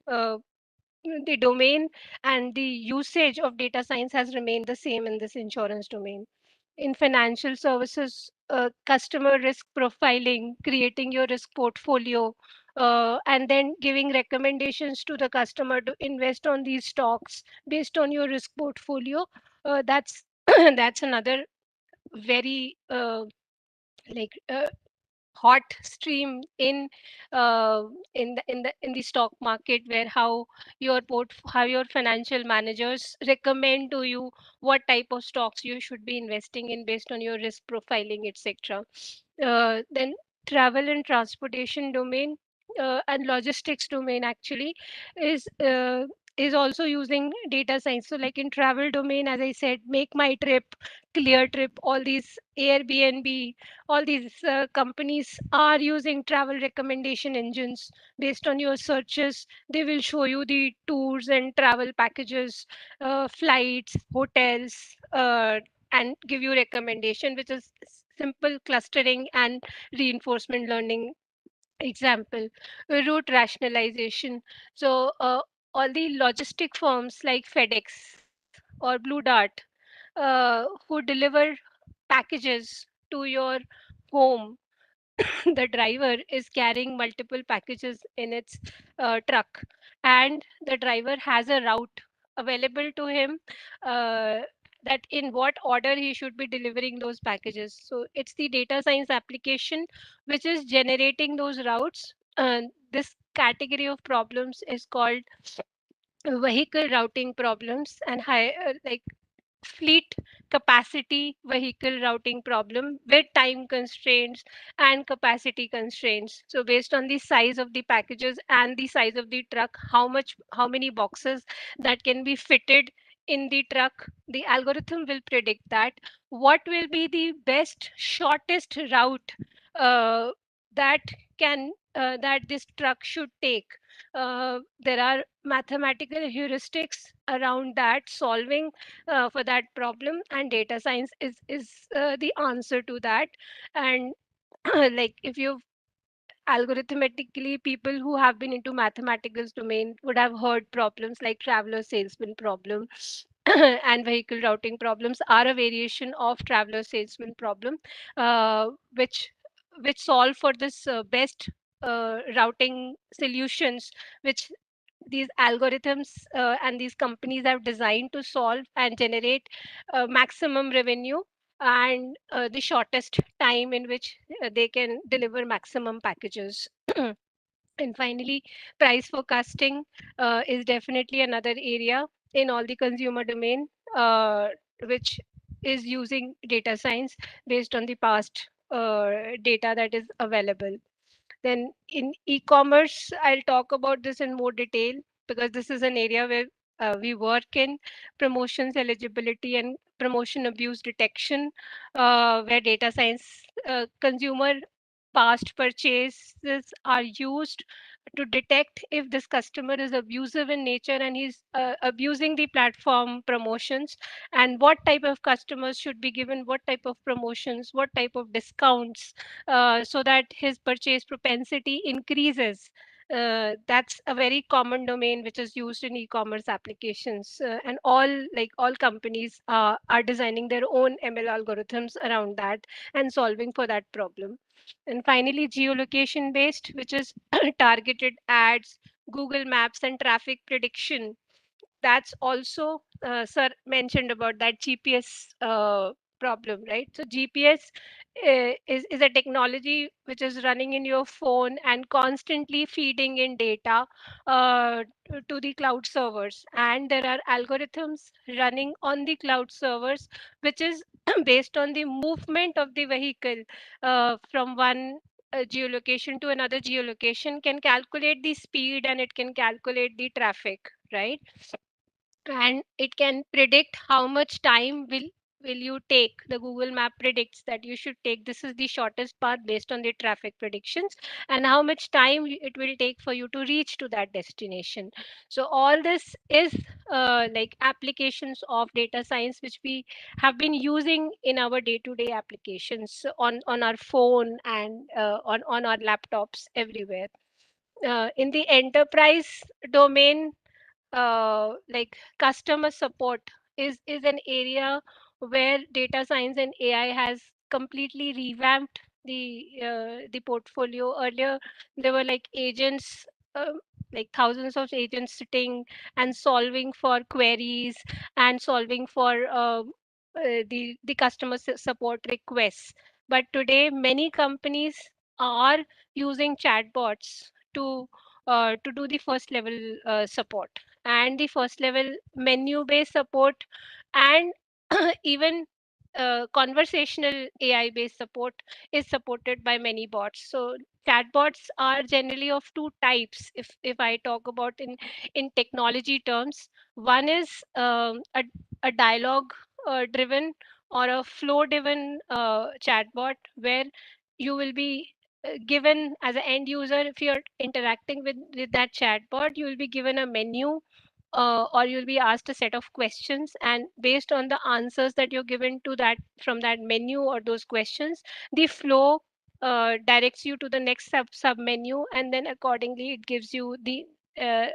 domain and the usage of data science has remained the same in this insurance domain. In financial services, customer risk profiling, creating your risk portfolio, and then giving recommendations to the customer to invest on these stocks based on your risk portfolio. That's that's another very like hot stream in the stock market, where how your financial managers recommend to you what type of stocks you should be investing in based on your risk profiling, etc. Then travel and transportation domain and logistics domain actually is uh, is also using data science. So like in travel domain, as I said, Make My Trip, Clear Trip, all these Airbnb, all these companies are using travel recommendation engines. Based on your searches, they will show you the tours and travel packages, flights, hotels, and give you recommendation, which is simple clustering and reinforcement learning. Example, route rationalization. So all the logistic firms like FedEx or Blue Dart, who deliver packages to your home, the driver is carrying multiple packages in its truck, and the driver has a route available to him, uh, that in what order he should be delivering those packages. So it's the data science application which is generating those routes. This category of problems is called vehicle routing problems and like fleet capacity vehicle routing problem with time constraints and capacity constraints. So based on the size of the packages and the size of the truck, how many boxes that can be fitted in the truck, the algorithm will predict that what will be the best shortest route uh, that that this truck should take. There are mathematical heuristics around that solving for that problem, and data science is the answer to that. And like if you algorithmically, people who have been into mathematics domain would have heard problems like traveler salesman problem. And vehicle routing problems are a variation of traveler salesman problem, uh, which which solve for this best routing solutions, which these algorithms and these companies have designed to solve and generate maximum revenue and the shortest time in which they can deliver maximum packages. And finally, price forecasting is definitely another area in all the consumer domain, which is using data science based on the past data that is available. Then in e-commerce, I'll talk about this in more detail because this is an area where we work in promotions eligibility and promotion abuse detection, where data science consumer past purchases are used to detect if this customer is abusive in nature and he's abusing the platform promotions, and what type of customers should be given what type of promotions, what type of discounts, so that his purchase propensity increases. That's a very common domain which is used in e-commerce applications, and all companies are designing their own ML algorithms around that and solving for that problem. And finally, geolocation based, which is targeted ads, Google Maps, and traffic prediction. That's also sir mentioned about that GPS problem, right? So GPS is a technology which is running in your phone and constantly feeding in data to the cloud servers, and there are algorithms running on the cloud servers which is based on the movement of the vehicle from one geolocation to another geolocation, can calculate the speed and it can calculate the traffic, right? And it can predict how much time will you take. The Google Map predicts that you should take, this is the shortest path based on the traffic predictions, and how much time it will take for you to reach to that destination. So all this is like applications of data science which we have been using in our day-to-day applications on our phone and on our laptops everywhere. In the enterprise domain, like customer support is an area where data science and AI has completely revamped the portfolio. Earlier, there were like agents, like thousands of agents sitting and solving for queries and solving for the customer support requests. But today, many companies are using chatbots to do the first level support and the first level menu based support, and even conversational AI based support is supported by many bots. So chatbots are generally of two types. If I talk about in technology terms, one is a dialogue driven or a flow driven chatbot, where you will be given as an end user, if you're interacting with that chatbot, you will be given a menu, or you'll be asked a set of questions, and based on the answers that you're given to that from that menu or those questions, the flow directs you to the next sub menu, and then accordingly it gives you the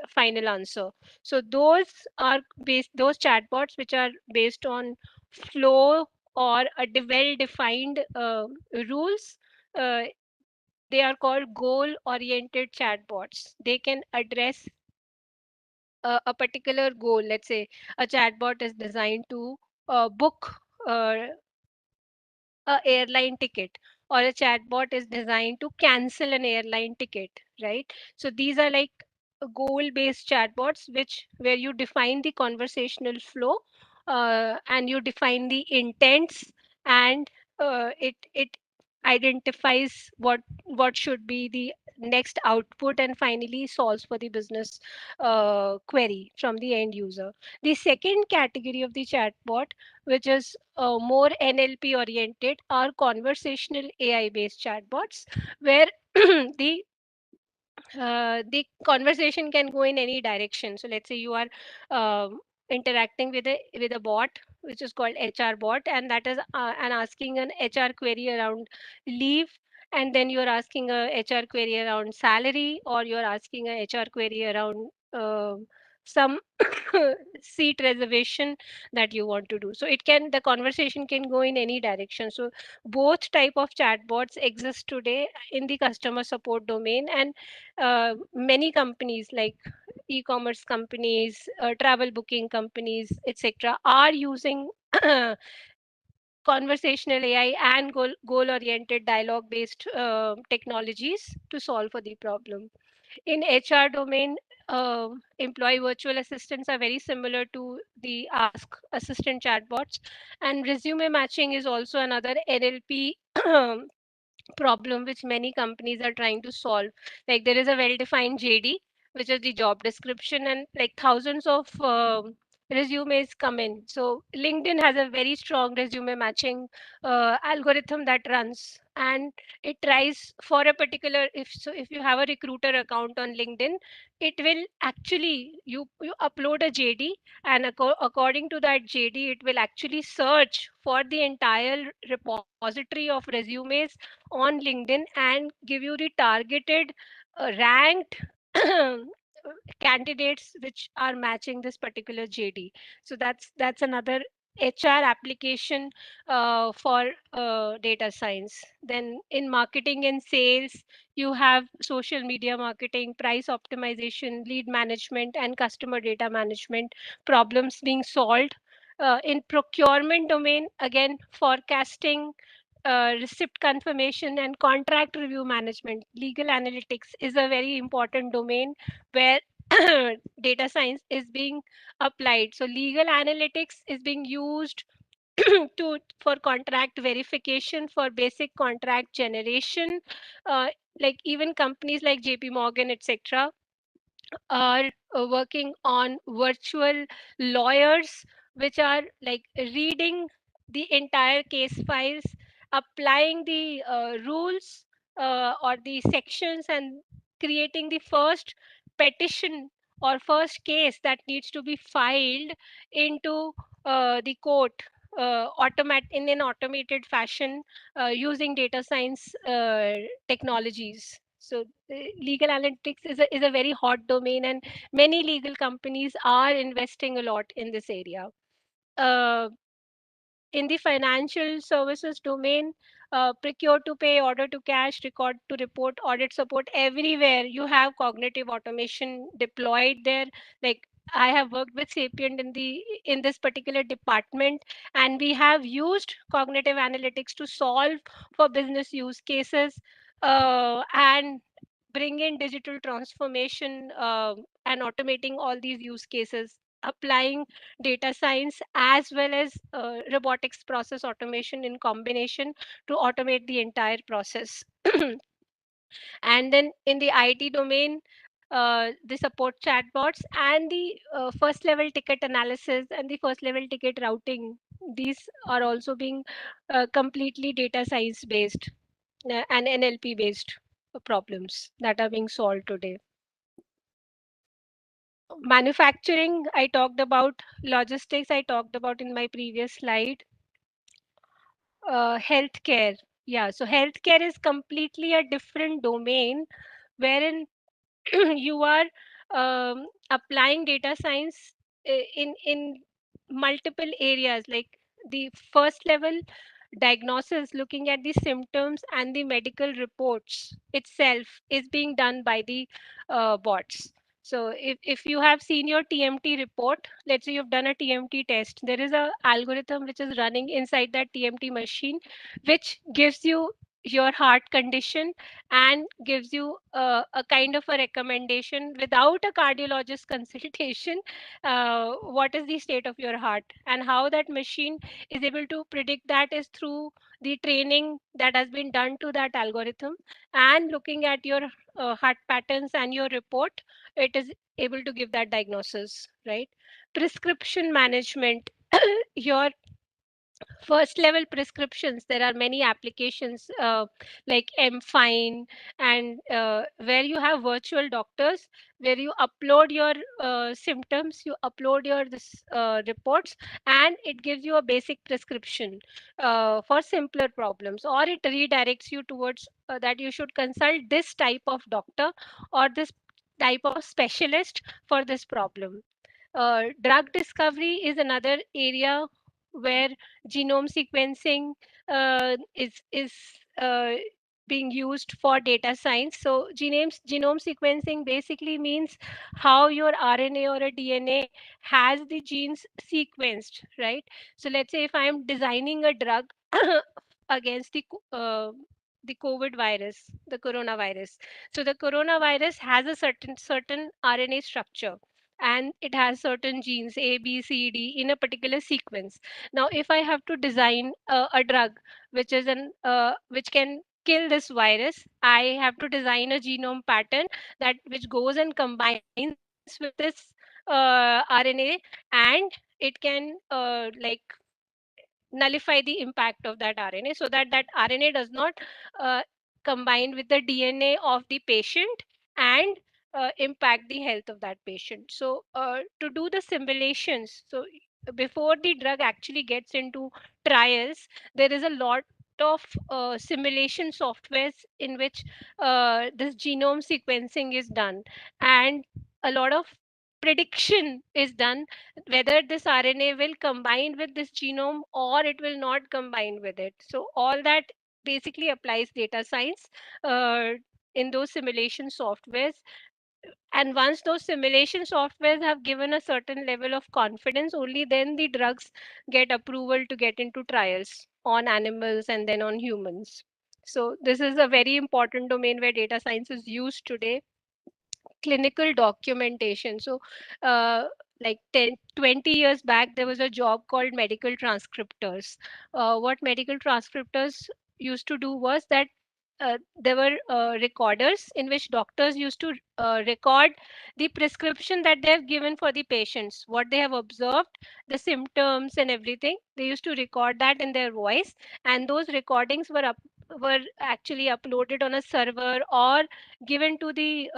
final answer. So those chatbots which are based on flow or a well defined rules, uh, they are called goal oriented chatbots. They can address a particular goal. Let's say a chatbot is designed to book uh, a airline ticket, or a chatbot is designed to cancel an airline ticket, right? So these are like goal based chatbots which where you define the conversational flow, and you define the intents, and it identifies what should be the next output, and finally solves for the business query from the end user. The second category of the chatbot, which is more NLP oriented, are conversational AI based chatbots, where the conversation can go in any direction. So let's say you are interacting with a bot which is called HR bot, and that is and asking an HR query around leave, and then you're asking a HR query around salary, or you're asking a HR query around some seat reservation that you want to do. So the conversation can go in any direction. So both type of chatbots exist today in the customer support domain, and many companies like e-commerce companies, travel booking companies, etc., are using conversational AI and goal-oriented dialogue-based technologies to solve for the problem. In HR domain, employee virtual assistants are very similar to the Ask Assistant chatbots, and resume matching is also another NLP problem which many companies are trying to solve. Like there is a well-defined JD, which is the job description, and like thousands of resumes come in. So LinkedIn has a very strong resume matching algorithm that runs, and it tries for a particular, if you have a recruiter account on LinkedIn, it will actually, you upload a JD, and according to that JD, it will actually search for the entire repository of resumes on LinkedIn and give you the targeted ranked candidates which are matching this particular JD. So that's another HR application for data science. Then in marketing and sales, you have social media marketing, price optimization, lead management, and customer data management problems being solved. In procurement domain, again, forecasting, receipt confirmation, and contract review management. Legal analytics is a very important domain where data science is being applied. So legal analytics is being used for contract verification, for basic contract generation. uh, like even companies like JP Morgan, etc., are working on virtual lawyers, which are like reading the entire case files, applying the rules or the sections, and creating the first petition or first case that needs to be filed into the court, in an automated fashion, using data science technologies. So legal analytics is a very hot domain, and many legal companies are investing a lot in this area. Uh, in the financial services domain, procure to pay, order to cash, record to report, audit support, everywhere you have cognitive automation deployed there. Like I have worked with Sapient in this particular department, and we have used cognitive analytics to solve for business use cases, and bring in digital transformation, and automating all these use cases, applying data science as well as robotics process automation in combination to automate the entire process. And then in the IT domain, the support chatbots and the first level ticket analysis and the first level ticket routing, these are also being completely data science based and NLP based problems that are being solved today. Manufacturing, I talked about. Logistics, I talked about in my previous slide. Healthcare, yeah, so healthcare is completely a different domain, wherein you are applying data science in multiple areas. Like the first level diagnosis, looking at the symptoms and the medical reports itself, is being done by the bots. So if you have seen your TMT report, let's say you've done a TMT test, there is a algorithm which is running inside that TMT machine, which gives you your heart condition and gives you a kind of a recommendation without a cardiologist consultation, what is the state of your heart. And how that machine is able to predict that is through the training that has been done to that algorithm, and looking at your heart patterns and your report, it is able to give that diagnosis, right? Prescription management, your first level prescriptions, there are many applications like mFine, and where you have virtual doctors, where you upload your symptoms, you upload your reports, and it gives you a basic prescription for simpler problems, or it redirects you towards that you should consult this type of doctor or this type of specialist for this problem. Drug discovery is another area where genome sequencing is being used for data science. So genome sequencing basically means how your RNA or a DNA has the genes sequenced, right? So let's say if I'm designing a drug against the COVID virus, the coronavirus. So the coronavirus has a certain RNA structure, and it has certain genes A, B, C, D in a particular sequence. Now, if I have to design a drug which can kill this virus, I have to design a genome pattern that which goes and combines with this RNA, and it can like nullify the impact of that RNA, so that that RNA does not uh, combine with the DNA of the patient and impact the health of that patient. So to do the simulations, so before the drug actually gets into trials, there is a lot of simulation softwares in which this genome sequencing is done, and a lot of prediction is done whether this RNA will combine with this genome or it will not combine with it. So all that basically applies data science uh, in those simulation softwares. And once those simulation softwares have given a certain level of confidence, only then the drugs get approval to get into trials on animals and then on humans. So this is a very important domain where data science is used today. Clinical documentation. So like 10, 20 years back, there was a job called medical transcriptors. What medical transcriptors used to do was that there were recorders in which doctors used to record the prescription that they have given for the patients, what they have observed, the symptoms and everything. They used to record that in their voice, and those recordings were actually uploaded on a server or given to the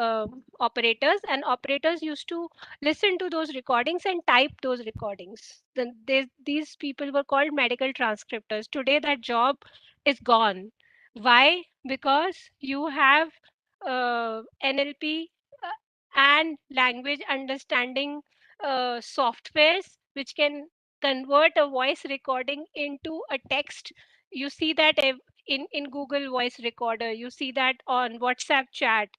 operators, and operators used to listen to those recordings and type those recordings. Then these people were called medical transcriptors. Today that job is gone. Why? Because you have NLP and language understanding softwares which can convert a voice recording into a text. You see that in Google Voice Recorder, you see that on WhatsApp chat.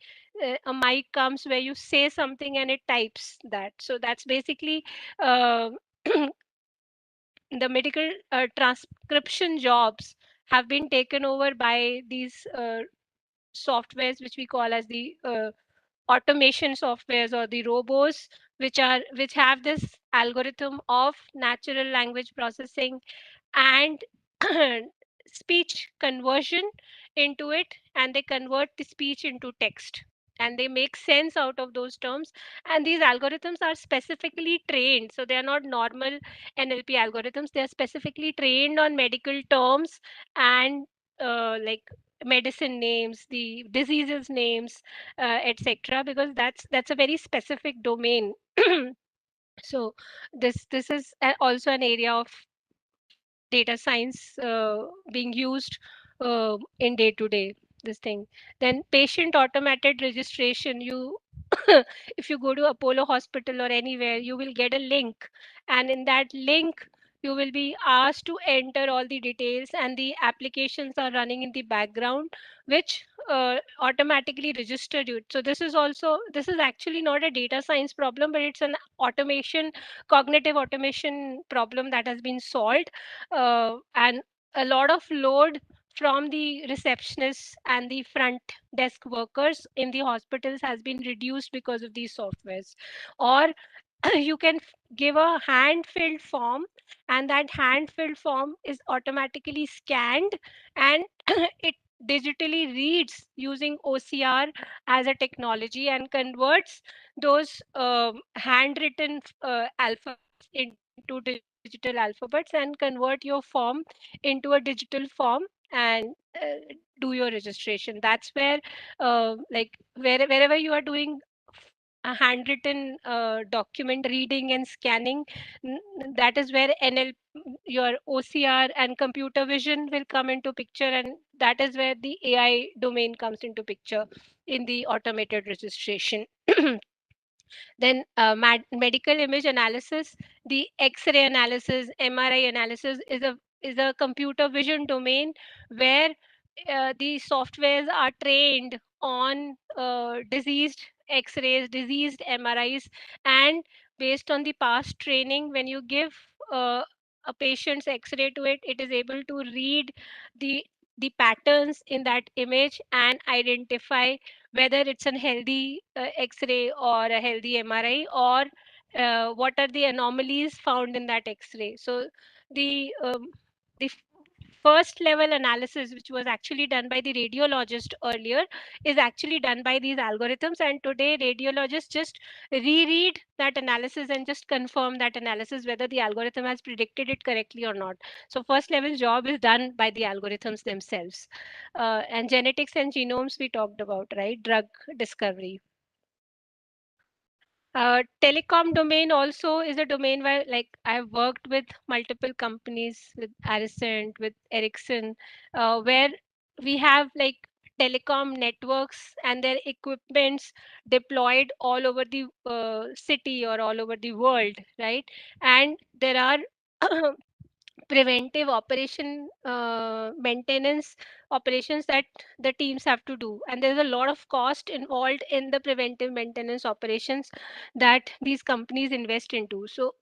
A mic comes where you say something and it types that. So that's basically uh, the medical transcription jobs have been taken over by these softwares which we call as the automation softwares or the robots, which have this algorithm of natural language processing and speech conversion into it, and they convert the speech into text and they make sense out of those terms. And these algorithms are specifically trained, so they are not normal NLP algorithms. They are specifically trained on medical terms and like medicine names, the diseases names, etc., because that's a very specific domain. So this is also an area of data science being used in day to day this thing. Then patient automated registration. You if you go to Apollo Hospital or anywhere, you will get a link, and in that link you will be asked to enter all the details, and the applications are running in the background which automatically register you. So this is actually not a data science problem, but it's an automation, cognitive automation problem that has been solved. And a lot of load from the receptionists and the front desk workers in the hospitals has been reduced because of these softwares. Or you can give a hand filled form, and that hand filled form is automatically scanned, and it digitally reads using OCR as a technology and converts those handwritten alphabets into digital alphabets and convert your form into a digital form and do your registration. That's where wherever you are doing a handwritten document reading and scanning, that is where your OCR and computer vision will come into picture, and that is where the AI domain comes into picture in the automated registration. Then medical image analysis, the X-ray analysis, MRI analysis is a computer vision domain where the softwares are trained on diseased X-rays, diseased MRIs, and based on the past training, when you give a patient's X-ray to it, it is able to read the patterns in that image and identify whether it's a healthy X-ray or a healthy MRI, or what are the anomalies found in that X-ray. So the first level analysis, which was actually done by the radiologist earlier, is actually done by these algorithms. And today radiologists just reread that analysis and just confirm that analysis whether the algorithm has predicted it correctly or not. So first level job is done by the algorithms themselves. And genetics and genomes we talked about, right? Drug discovery. Telecom domain also is a domain where, like, I've worked with multiple companies, with Aricent, with Ericsson, where we have like telecom networks and their equipments deployed all over the city or all over the world, right? And there are preventive operation maintenance operations that the teams have to do, and there's a lot of cost involved in the preventive maintenance operations that these companies invest into. So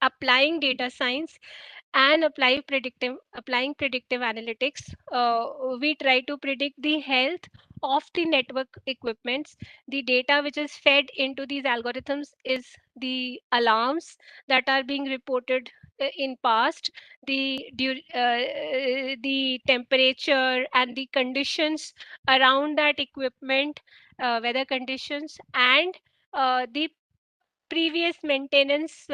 applying data science and applying predictive analytics, we try to predict the health of the network equipments. The data which is fed into these algorithms is the alarms that are being reported in past, the temperature and the conditions around that equipment, weather conditions, and the previous maintenance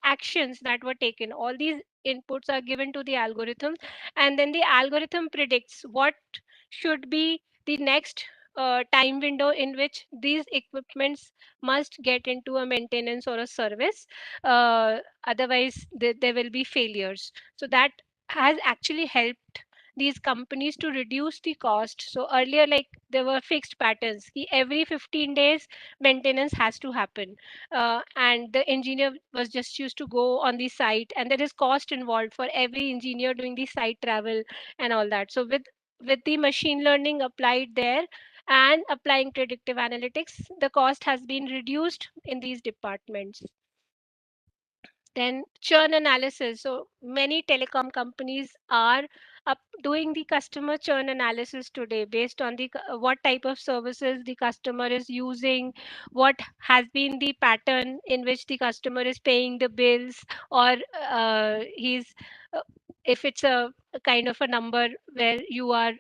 actions that were taken. All these inputs are given to the algorithm, and then the algorithm predicts what should be the next time window in which these equipments must get into a maintenance or a service. Otherwise there will be failures. So that has actually helped these companies to reduce the cost. So earlier, like, there were fixed patterns. Every 15 days maintenance has to happen, and the engineer was just used to go on the site, and there is cost involved for every engineer doing the site travel and all that. So with the machine learning applied there and applying predictive analytics, the cost has been reduced in these departments. Then churn analysis. So many telecom companies are doing the customer churn analysis today based on the what type of services the customer is using, what has been the pattern in which the customer is paying the bills, or he's if it's a kind of a number where you are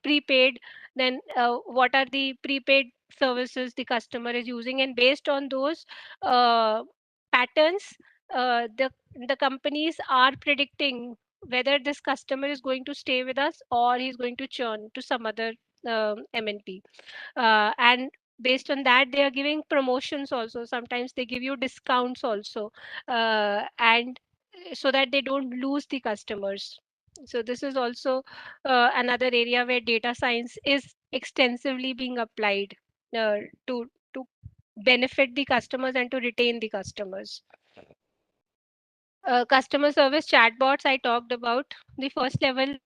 prepaid, then what are the prepaid services the customer is using, and based on those patterns, the companies are predicting whether this customer is going to stay with us or he's going to churn to some other MNP. And based on that, they are giving promotions also. Sometimes they give you discounts also, and so that they don't lose the customers. So this is also another area where data science is extensively being applied to benefit the customers and to retain the customers. Customer service chatbots I talked about. The first level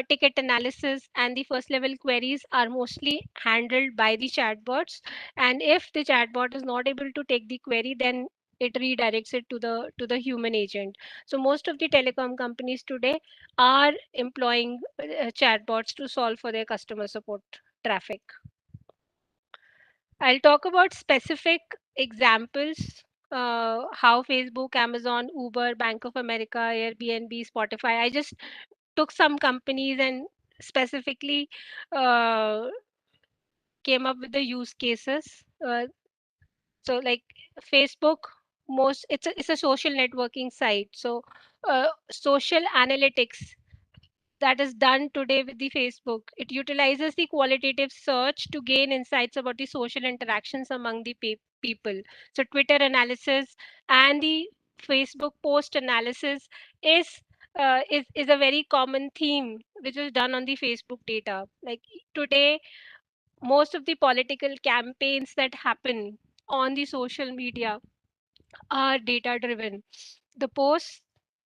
ticket analysis and the first level queries are mostly handled by the chatbots. And if the chatbot is not able to take the query, then it redirects it to the human agent. So most of the telecom companies today are employing chatbots to solve for their customer support traffic. I'll talk about specific examples, how Facebook, Amazon, Uber, Bank of America, Airbnb, Spotify. I just took some companies and specifically uh, came up with the use cases. So like Facebook, it's a social networking site. So social analytics that is done today with the Facebook. It utilizes the qualitative search to gain insights about the social interactions among the people. So Twitter analysis and the Facebook post analysis is is a very common theme which is done on the Facebook data. Like today, most of the political campaigns that happen on the social media are data driven. The posts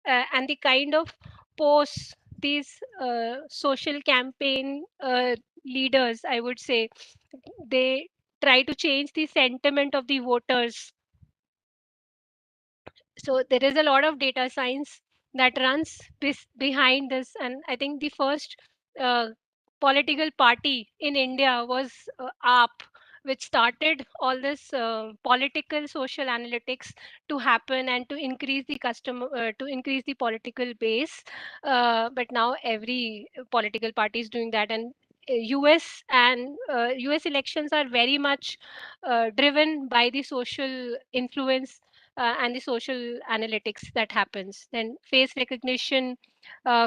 and the kind of posts these social campaign leaders, I would say, they try to change the sentiment of the voters. So there is a lot of data science that runs behind this, and I think the first uh, political party in India was AAP, which started all this political social analytics to happen and to increase the to increase the political base. But now every political party is doing that, and US and US elections are very much driven by the social influence and the social analytics that happens. Then face recognition,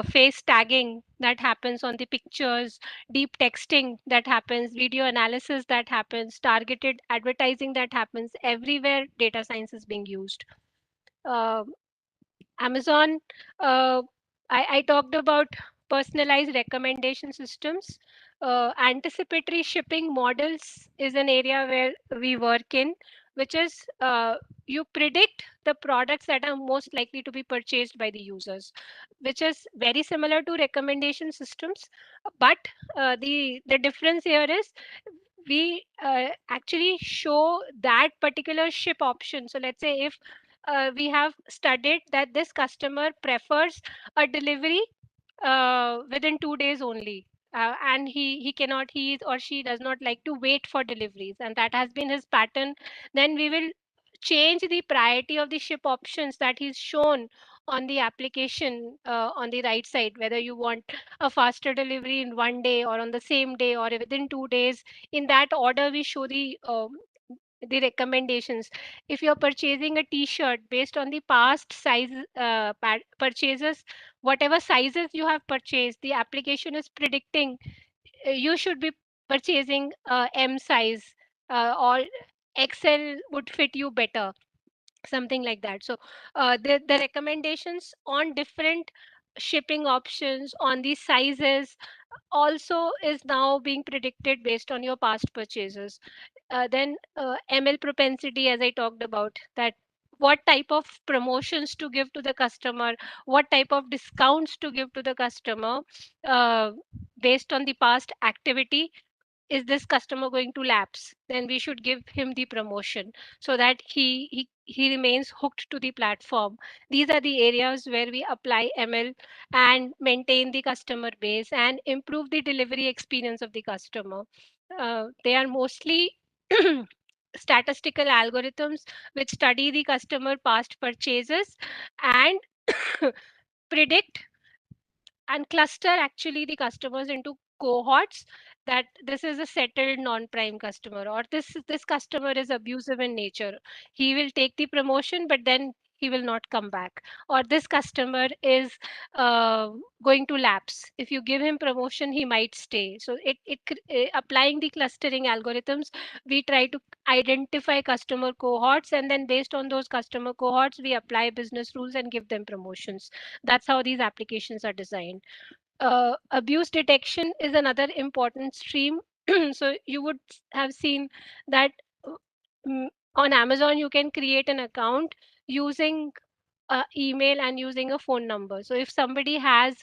face tagging that happens on the pictures, deep texting that happens, video analysis that happens, targeted advertising that happens. Everywhere data science is being used. Uh, Amazon, uh, I talked about personalized recommendation systems. Anticipatory shipping models is an area where we work in, which is you predict the products that are most likely to be purchased by the users, which is very similar to recommendation systems. But the difference here is we actually show that particular ship option. So let's say if we have studied that this customer prefers a delivery within 2 days only, and he or she does not like to wait for deliveries, and that has been his pattern. Then we will change the priority of the ship options that is shown on the application on the right side, whether you want a faster delivery in 1 day or on the same day or within 2 days. In that order we show the recommendations. If you're purchasing a t-shirt based on the past size purchases, whatever sizes you have purchased, the application is predicting you should be purchasing M size, or XL would fit you better, something like that. So the recommendations on different shipping options, on the sizes, also is now being predicted based on your past purchases. Then ML propensity, as I talked about, that what type of promotions to give to the customer, what type of discounts to give to the customer, uh, based on the past activity. Is this customer going to lapse? Then we should give him the promotion so that he remains hooked to the platform. These are the areas where we apply ML and maintain the customer base and improve the delivery experience of the customer. They are mostly statistical algorithms which study the customer past purchases and predict and cluster actually the customers into cohorts, that this is a settled non-prime customer, or this customer is abusive in nature, he will take the promotion but then he will not come back, or this customer is uh, going to lapse, if you give him promotion he might stay. So applying the clustering algorithms, we try to identify customer cohorts, and then based on those customer cohorts we apply business rules and give them promotions. That's how these applications are designed. Abuse detection is another important stream. So you would have seen that uh, on Amazon you can create an account using email and using a phone number. So if somebody has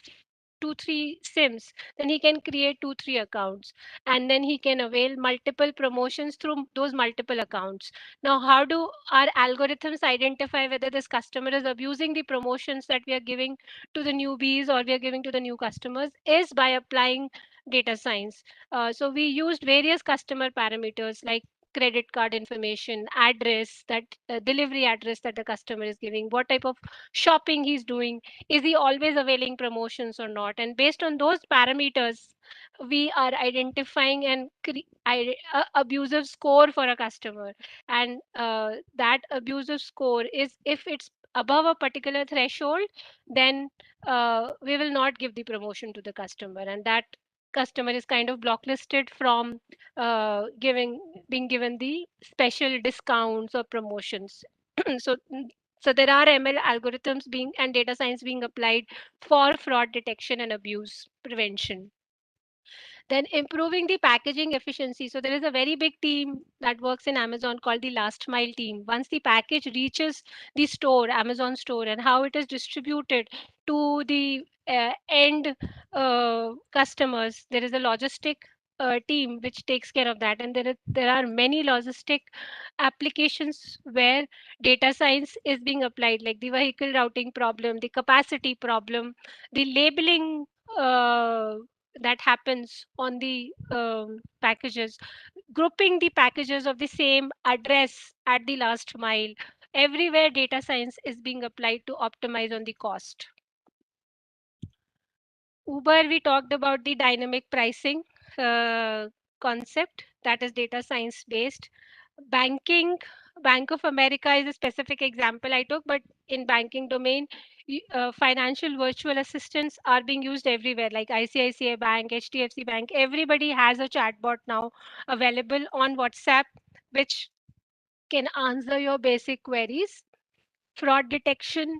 2 3 sims, then he can create 2 3 accounts, and then he can avail multiple promotions through those multiple accounts. Now how do our algorithms identify whether this customer is abusing the promotions that we are giving to the newbies or we are giving to the new customers? Is by applying data science. So we used various customer parameters like credit card information, address, that delivery address that the customer is giving, what type of shopping he's doing, is he always availing promotions or not, and based on those parameters we are identifying an abusive score for a customer. And that abusive score is, if it's above a particular threshold, then we will not give the promotion to the customer, and that customer is kind of blacklisted from being given the special discounts or promotions. so so there are ML algorithms being and data science being applied for fraud detection and abuse prevention. Then improving the packaging efficiency. So there is a very big team that works in Amazon called the last mile team. Once the package reaches the store, Amazon store, and how it is distributed to the end customers, there is a logistic team which takes care of that. And there are many logistic applications where data science is being applied, like the vehicle routing problem, the capacity problem, the labeling that happens on the packages. grouping the packages of the same address at the last mile. Everywhere data science is being applied to optimize on the cost. Uber, we talked about the dynamic pricing concept that is data science based. Banking, Bank of America is a specific example I took, but in banking domain, financial virtual assistants are being used everywhere, like ICICI Bank, HDFC Bank. Everybody has a chatbot now available on WhatsApp, which can answer your basic queries. Fraud detection,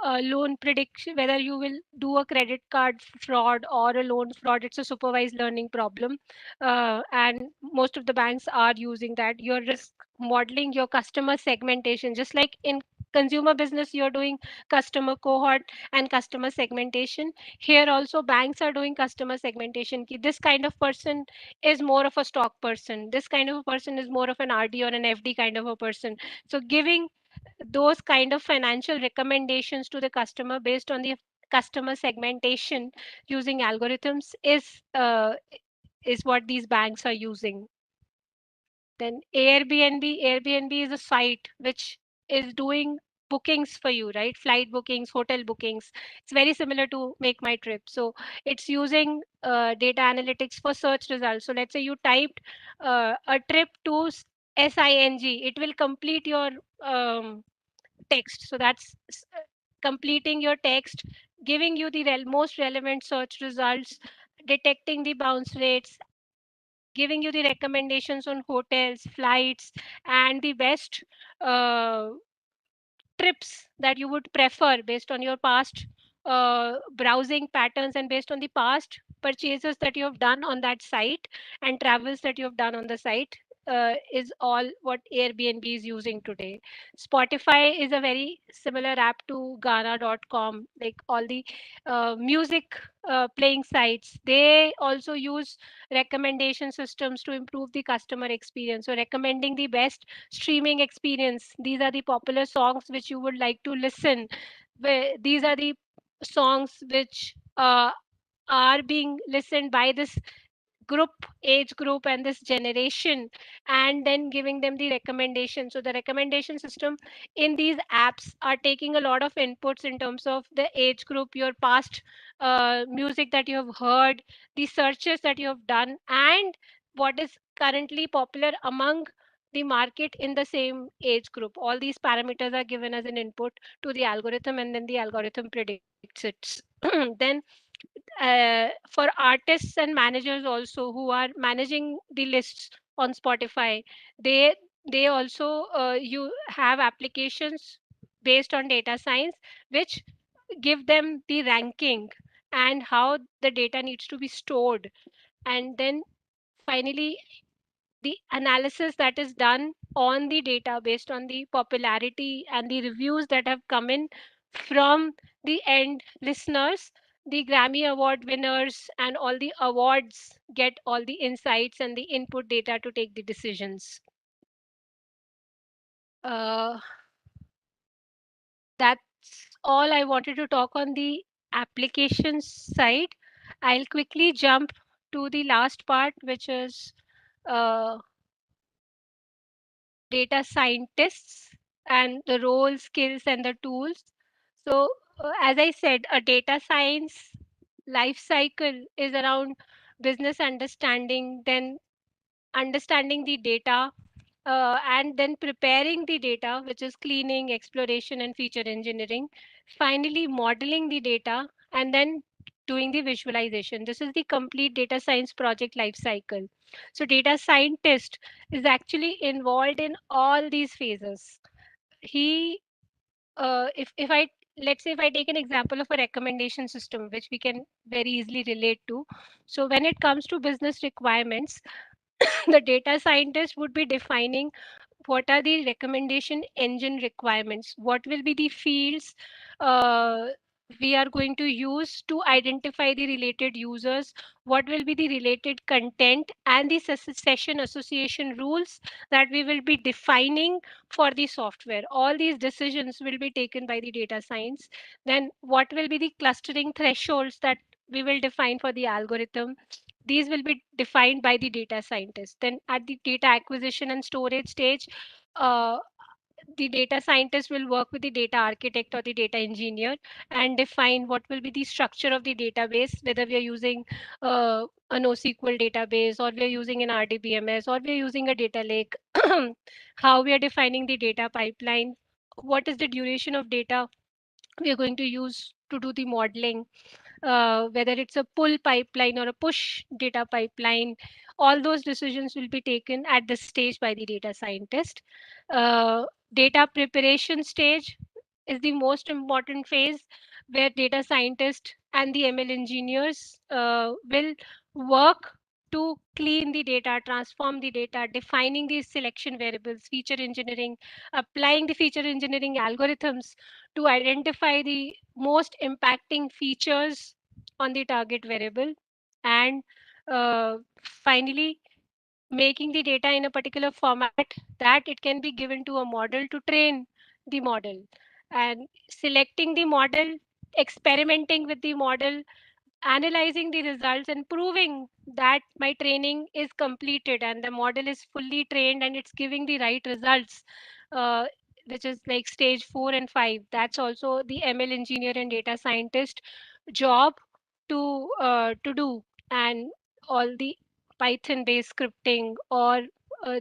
loan prediction, whether you will do a credit card fraud or a loan fraud, it's a supervised learning problem. And most of the banks are using that. Your risk modeling, your customer segmentation, just like in consumer business, you're doing customer cohort and customer segmentation. Here also banks are doing customer segmentation. This kind of person is more of a stock person. This kind of a person is more of an RD or an FD kind of a person. So giving those kind of financial recommendations to the customer based on the customer segmentation using algorithms is what these banks are using. Then Airbnb is a site which is doing bookings for you, right? Flight bookings, hotel bookings. It's very similar to Make My Trip. So it's using data analytics for search results. So let's say you typed a trip to SING, it will complete your text. So that's completing your text, giving you the most relevant search results, detecting the bounce rates, giving you the recommendations on hotels, flights, and the best uh, trips that you would prefer based on your past browsing patterns and based on the past purchases that you have done on that site and travels that you have done on the site. Is all what Airbnb is using today. Spotify is a very similar app to Ghana.com, like all the music playing sites. They also use recommendation systems to improve the customer experience. So recommending the best streaming experience. These are the popular songs which you would like to listen. These are the songs which are being listened by this age group and this generation, and then giving them the recommendation. So the recommendation system in these apps are taking a lot of inputs in terms of the age group, your past music that you have heard, the searches that you have done, and what is currently popular among the market in the same age group. All these parameters are given as an input to the algorithm, and then the algorithm predicts it. Then for artists and managers also who are managing the lists on Spotify, they they also you have applications based on data science which give them the ranking and how the data needs to be stored. And then finally, the analysis that is done on the data based on the popularity and the reviews that have come in from the end listeners. The Grammy Award winners and all the awards get all the insights and the input data to take the decisions. Uh, that's all I wanted to talk on the applications side. I'll quickly jump to the last part, which is uh, data scientists and the role, skills, and the tools. So, as I said, a data science life cycle is around business understanding, then understanding the data, and then preparing the data, which is cleaning, exploration, and feature engineering. Finally, modeling the data, and then doing the visualization. This is the complete data science project life cycle. So data scientist is actually involved in all these phases. He, if I let's say if I take an example of a recommendation system, which we can very easily relate to. So when it comes to business requirements, the data scientist would be defining what are the recommendation engine requirements, what will be the fields uh, we are going to use to identify the related users, what will be the related content and the session association rules that we will be defining for the software. All these decisions will be taken by the data science. Then what will be the clustering thresholds that we will define for the algorithm, these will be defined by the data scientist. Then at the data acquisition and storage stage, the data scientist will work with the data architect or the data engineer and define what will be the structure of the database, whether we are using a NoSQL database, or we are using an RDBMS, or we are using a data lake, how we are defining the data pipeline, what is the duration of data we are going to use to do the modeling, whether it's a pull pipeline or a push data pipeline. All those decisions will be taken at this stage by the data scientist. Data preparation stage is the most important phase, where data scientists and the ML engineers will work to clean the data, transform the data, defining these selection variables, feature engineering, applying the feature engineering algorithms to identify the most impacting features on the target variable, and finally making the data in a particular format that it can be given to a model to train the model, and selecting the model, experimenting with the model, analyzing the results and proving that my training is completed and the model is fully trained and it's giving the right results, uh, which is like stage 4 and 5. That's also the ML engineer and data scientist job to do. And all the Python based scripting, or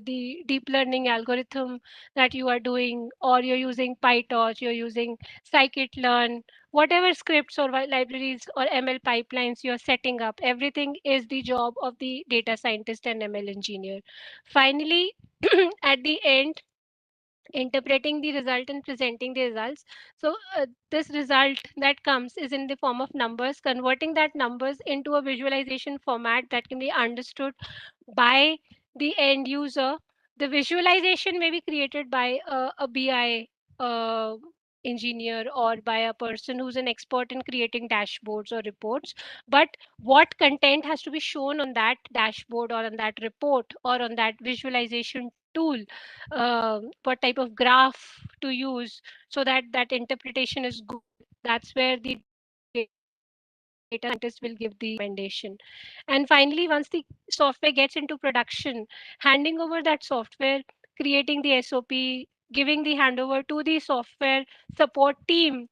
the deep learning algorithm that you are doing, or you're using PyTorch, you're using scikit-learn, whatever scripts or libraries or ML pipelines you're setting up, everything is the job of the data scientist and ML engineer. Finally, at the end, interpreting the result and presenting the results. So this result that comes is in the form of numbers, converting that numbers into a visualization format that can be understood by the end user. The visualization may be created by a BI engineer, or by a person who's an expert in creating dashboards or reports. But what content has to be shown on that dashboard or on that report or on that visualization tool, what type of graph to use so that that interpretation is good, that's where the data scientist will give the recommendation. And finally, once the software gets into production, handing over that software, creating the SOP, giving the handover to the software support team,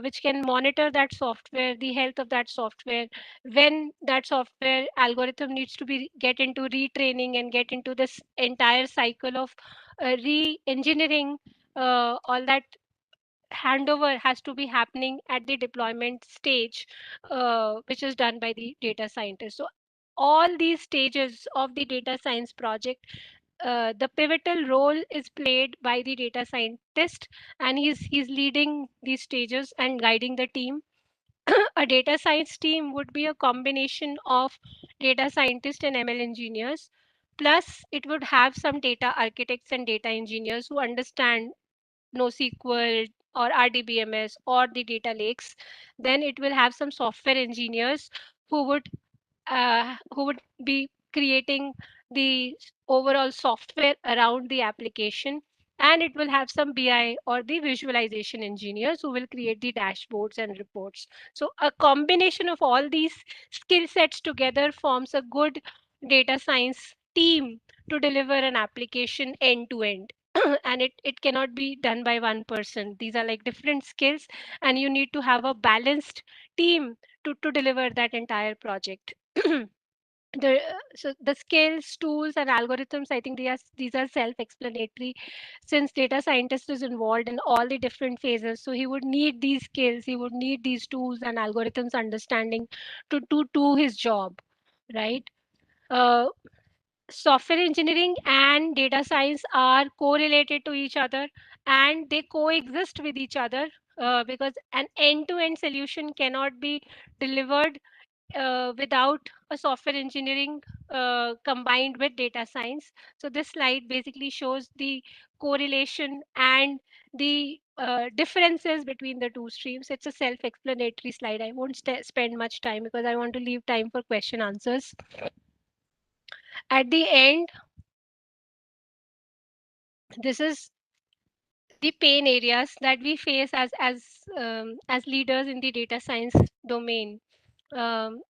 which can monitor that software, the health of that software, when that software algorithm needs to be get into retraining and get into this entire cycle of re-engineering. All that handover has to be happening at the deployment stage, which is done by the data scientist. So all these stages of the data science project, the pivotal role is played by the data scientist, and he's leading these stages and guiding the team. A data science team would be a combination of data scientists and ML engineers. Plus, it would have some data architects and data engineers who understand NoSQL or RDBMS or the data lakes. Then it will have some software engineers who would be creating the overall software around the application. And it will have some BI or the visualization engineers who will create the dashboards and reports. So a combination of all these skill sets together forms a good data science team to deliver an application end to end. And it cannot be done by one person. These are like different skills, and you need to have a balanced team to deliver that entire project. So the skills, tools, and algorithms, I think these are self-explanatory, since data scientist is involved in all the different phases. So he would need these skills, he would need these tools and algorithms understanding to do his job, right? Uh, Software engineering and data science are correlated to each other, and they coexist with each other, because an end-to-end solution cannot be delivered without a software engineering combined with data science. So this slide basically shows the correlation and the differences between the two streams. It's a self-explanatory slide. I won't spend much time because I want to leave time for question answers. At the end, this is the pain areas that we face as leaders in the data science domain. Um,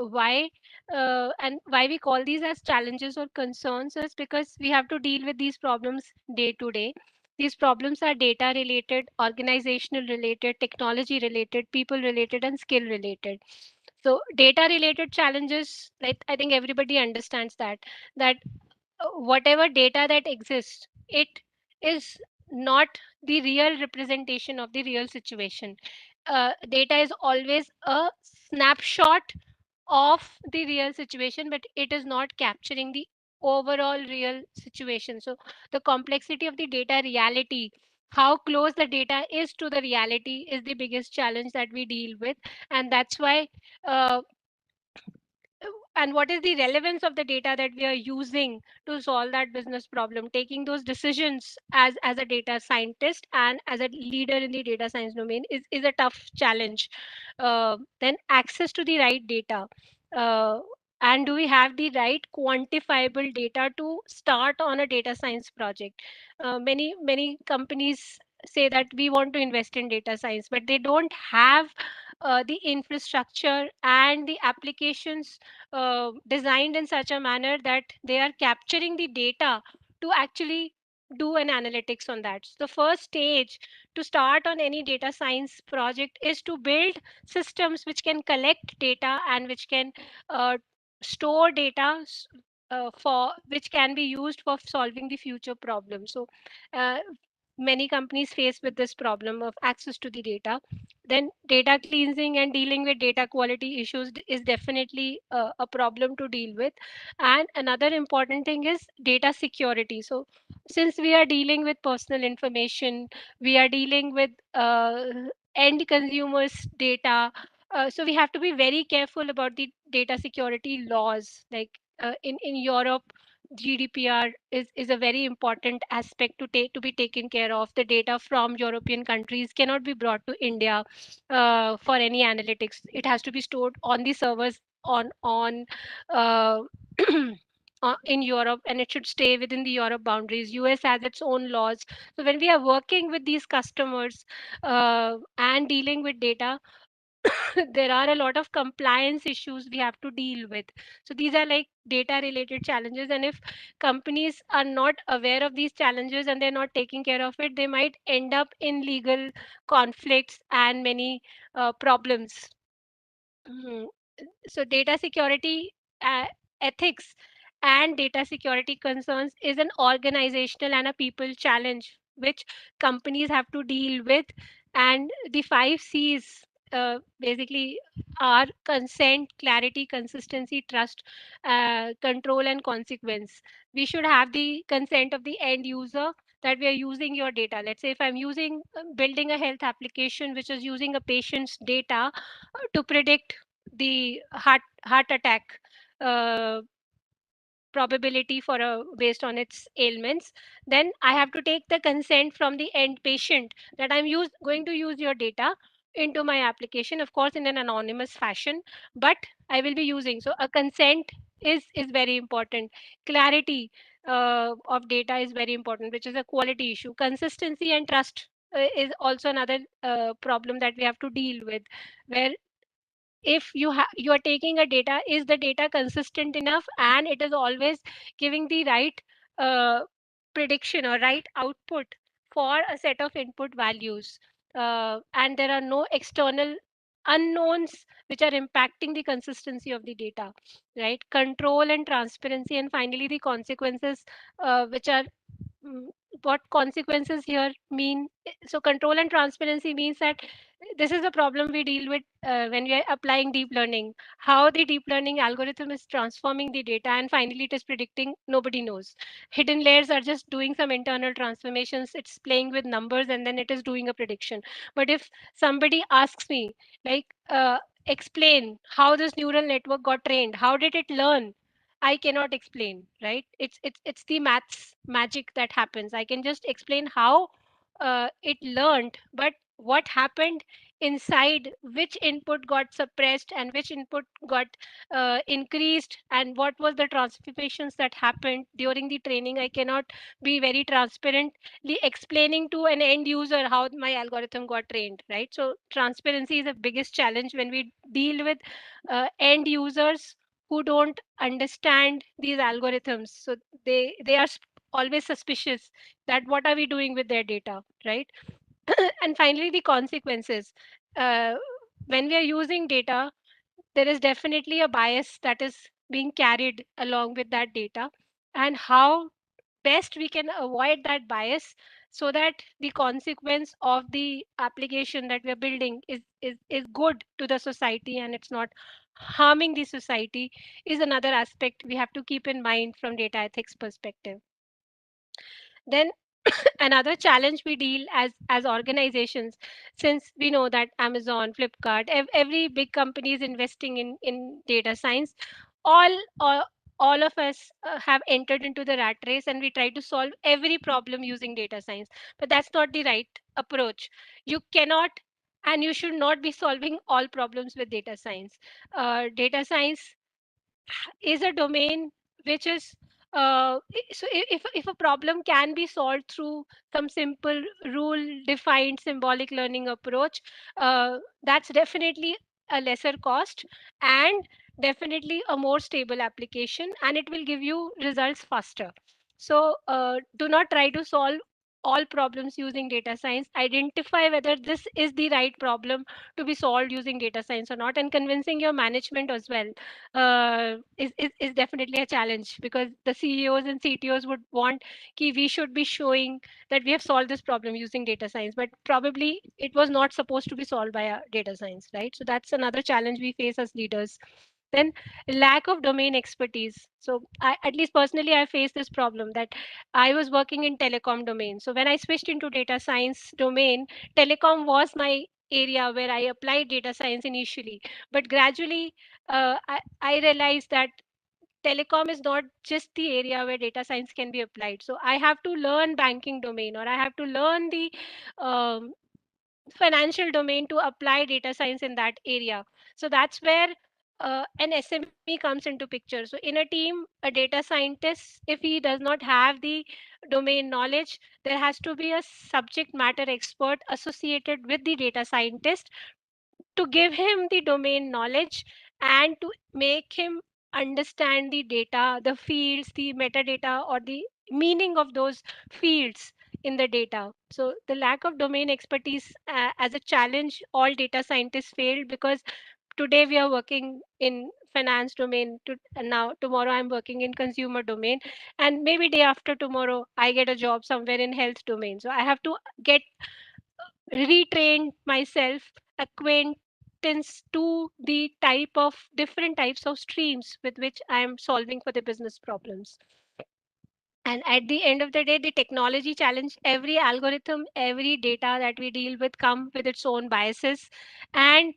why and why we call these as challenges or concerns is because we have to deal with these problems day to day. These problems are data related, organizational related, technology related, people related, and skill related. So data related challenges, like I think everybody understands that whatever data that exists, it is not the real representation of the real situation. Data is always a snapshot of the real situation, but it is not capturing the overall real situation. So the complexity of the data reality, how close the data is to the reality, is the biggest challenge that we deal with. And that's why uh, and what is the relevance of the data that we are using to solve that business problem. Taking those decisions as a data scientist and as a leader in the data science domain is a tough challenge. Then access to the right data, uh, and do we have the right quantifiable data to start on a data science project? Many companies say that we want to invest in data science, but they don't have the infrastructure and the applications designed in such a manner that they are capturing the data to actually do an analytics on that. So the first stage to start on any data science project is to build systems which can collect data and which can uh, store data for which can be used for solving the future problems. So uh, many companies face with this problem of access to the data. Then data cleansing and dealing with data quality issues is definitely a problem to deal with. And another important thing is data security. So since we are dealing with personal information, we are dealing with end consumers data, so we have to be very careful about the data security laws. Like in Europe, GDPR is a very important aspect to be taken care of. The data from European countries cannot be brought to India for any analytics. It has to be stored on the servers on uh, in Europe, and it should stay within the Europe boundaries. US has its own laws. So when we are working with these customers and dealing with data, there are a lot of compliance issues we have to deal with. So these are like data related challenges, and if companies are not aware of these challenges and they're not taking care of it, they might end up in legal conflicts and many problems. Mhm. So data security ethics and data security concerns is an organizational and a people challenge which companies have to deal with. And the 5 C's basically are consent, clarity, consistency, trust, control, and consequence. We should have the consent of the end user that we are using your data. Let's say if I'm using building a health application which is using a patient's data to predict the heart attack uh, probability for a based on its ailments, then I have to take the consent from the end patient that going to use your data into my application, of course in an anonymous fashion, but I will be using. So a consent is very important. Clarity of data is very important, which is a quality issue. Consistency and trust is also another problem that we have to deal with, where if you are taking a data, is the data consistent enough and it is always giving the right uh, prediction or right output for a set of input values, and there are no external unknowns which are impacting the consistency of the data, right? Control and transparency, and finally the consequences, which are mm, what consequences here mean. So control and transparency means that this is a problem we deal with when we are applying deep learning. How the deep learning algorithm is transforming the data and finally it is predicting, nobody knows. Hidden layers are just doing some internal transformations, it's playing with numbers and then it is doing a prediction. But if somebody asks me, like, explain how this neural network got trained, how did it learn, I cannot explain, right? It's the maths magic that happens. I can just explain how it learned, but what happened inside which input got suppressed and which input got increased, and what was the transformations that happened during the training. I cannot be very transparently explaining to an end user how my algorithm got trained, right? So transparency is the biggest challenge when we deal with end users who don't understand these algorithms. So they are always suspicious that what are we doing with their data, right? And finally, the consequences. Uh, when we are using data, there is definitely a bias that is being carried along with that data, and how best we can avoid that bias so that the consequence of the application that we are building is good to the society and it's not harming the society is another aspect we have to keep in mind from data ethics perspective. Then another challenge we deal as organizations, since we know that Amazon, Flipkart, every big company is investing in data science, all all, all of us have entered into the rat race and we try to solve every problem using data science, but that's not the right approach. You cannot and you should not be solving all problems with data science. Data science is a domain which is so if a problem can be solved through some simple rule defined symbolic learning approach, that's definitely a lesser cost and definitely a more stable application, and it will give you results faster. So do not try to solve all problems using data science. Identify whether this is the right problem to be solved using data science or not, and convincing your management as well is definitely a challenge, because the CEOs and CTOs would want ki we should be showing that we have solved this problem using data science, but probably it was not supposed to be solved by data science, right? So that's another challenge we face as leaders. Then lack of domain expertise. So at least personally, I faced this problem that I was working in telecom domain. So when I switched into data science domain, telecom was my area where I applied data science initially. But gradually, I realized that telecom is not just the area where data science can be applied. So I have to learn banking domain, or I have to learn the um, financial domain to apply data science in that area. So that's where an SME comes into picture. So in a team, a data scientist, if he does not have the domain knowledge, there has to be a subject matter expert associated with the data scientist to give him the domain knowledge and to make him understand the data, the fields, the metadata, or the meaning of those fields in the data. So the lack of domain expertise as a challenge, all data scientists failed, because today we are working in finance domain and now tomorrow I'm working in consumer domain, and maybe day after tomorrow I get a job somewhere in health domain. So I have to get retrained myself, acquaintance to the type of different types of streams with which I am solving for the business problems. And at the end of the day, the technology challenge, every algorithm, every data that we deal with come with its own biases, and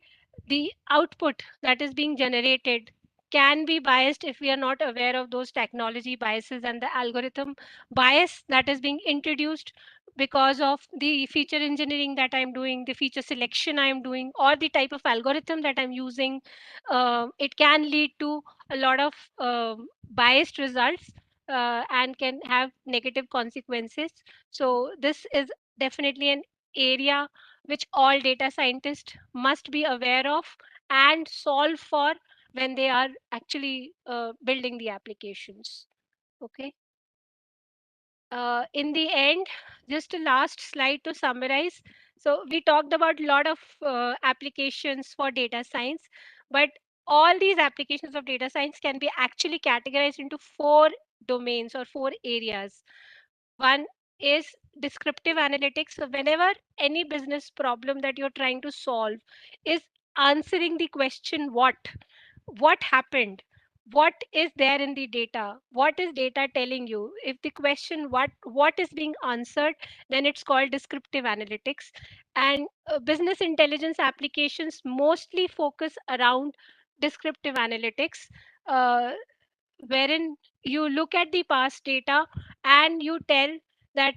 the output that is being generated can be biased if we are not aware of those technology biases and the algorithm bias that is being introduced because of the feature engineering that I'm doing, the feature selection I'm doing, or the type of algorithm that I'm using. It can lead to a lot of biased results and can have negative consequences. So this is definitely an area which all data scientists must be aware of and solve for when they are actually building the applications. Okay. In the end, just a last slide to summarize. So we talked about a lot of applications for data science, but all these applications of data science can be actually categorized into 4 domains or 4 areas. One is descriptive analytics. So whenever any business problem that you're trying to solve is answering the question what happened, what is there in the data, what is data telling you, if the question what is being answered, then it's called descriptive analytics. And business intelligence applications mostly focus around descriptive analytics, uh, wherein you look at the past data and you tell that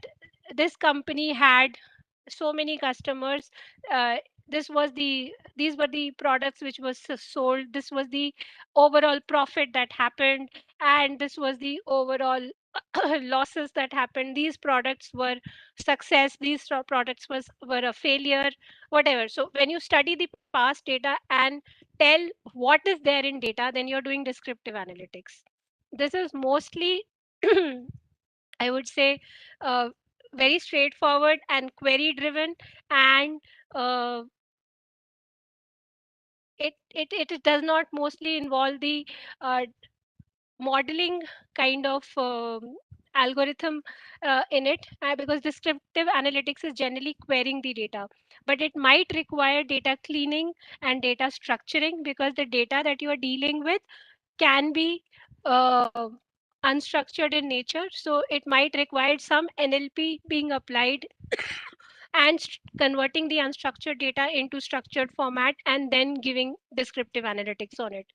this company had so many customers, uh, these were the products which was sold, this was the overall profit that happened, and this was the overall losses that happened. These products were success, these products were a failure, whatever. So when you study the past data and tell what is there in data, then you're doing descriptive analytics. This is mostly I would say very straightforward and query driven, and uh, it does not mostly involve the uh, modeling kind of algorithm in it, because descriptive analytics is generally querying the data, but it might require data cleaning and data structuring, because the data that you are dealing with can be unstructured in nature. So it might require some NLP being applied and converting the unstructured data into structured format and then giving descriptive analytics on it.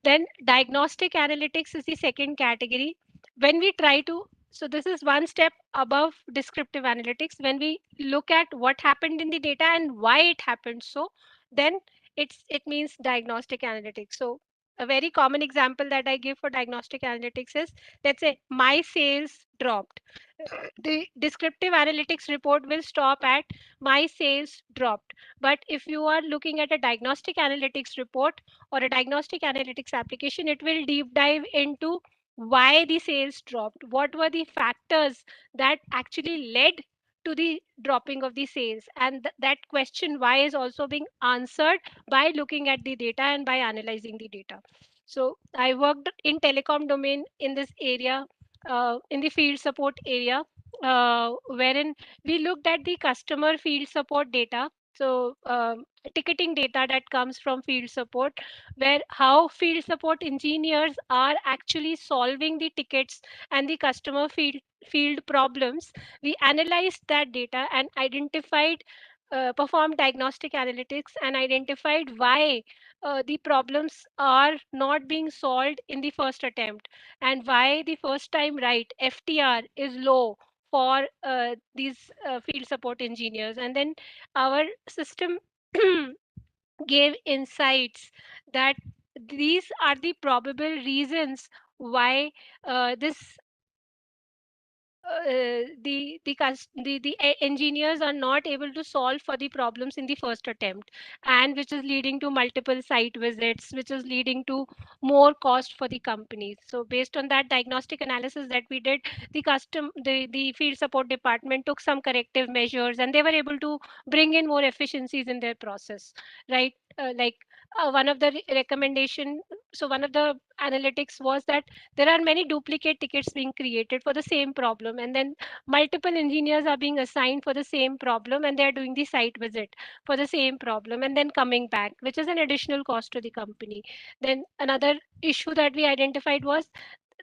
Then diagnostic analytics is the second category. When we try to, so this is one step above descriptive analytics. When we look at what happened in the data and why it happened, so then it means diagnostic analytics. So a very common example that I give for diagnostic analytics is, let's say my sales dropped. The descriptive analytics report will stop at my sales dropped. But if you are looking at a diagnostic analytics report or a diagnostic analytics application, it will deep dive into why the sales dropped, what were the factors that actually led to the dropping of the sales, and that question why is also being answered by looking at the data and by analyzing the data. So I worked in telecom domain in this area, in the field support area, wherein we looked at the customer field support data. So ticketing data that comes from field support, where how field support engineers are actually solving the tickets and the customer field problems. We analyzed that data and identified, performed diagnostic analytics and identified why the problems are not being solved in the first attempt, and why the first time right FTR is low for these field support engineers. And then our system gave insights that these are the probable reasons why this engineers are not able to solve for the problems in the first attempt, and which is leading to multiple site visits, which is leading to more cost for the companies. So based on that diagnostic analysis that we did, the field support department took some corrective measures, and they were able to bring in more efficiencies in their process, right? Like one of the recommendation, so one of the analytics was that there are many duplicate tickets being created for the same problem, and then multiple engineers are being assigned for the same problem, and they're doing the site visit for the same problem and then coming back, which is an additional cost to the company. Then another issue that we identified was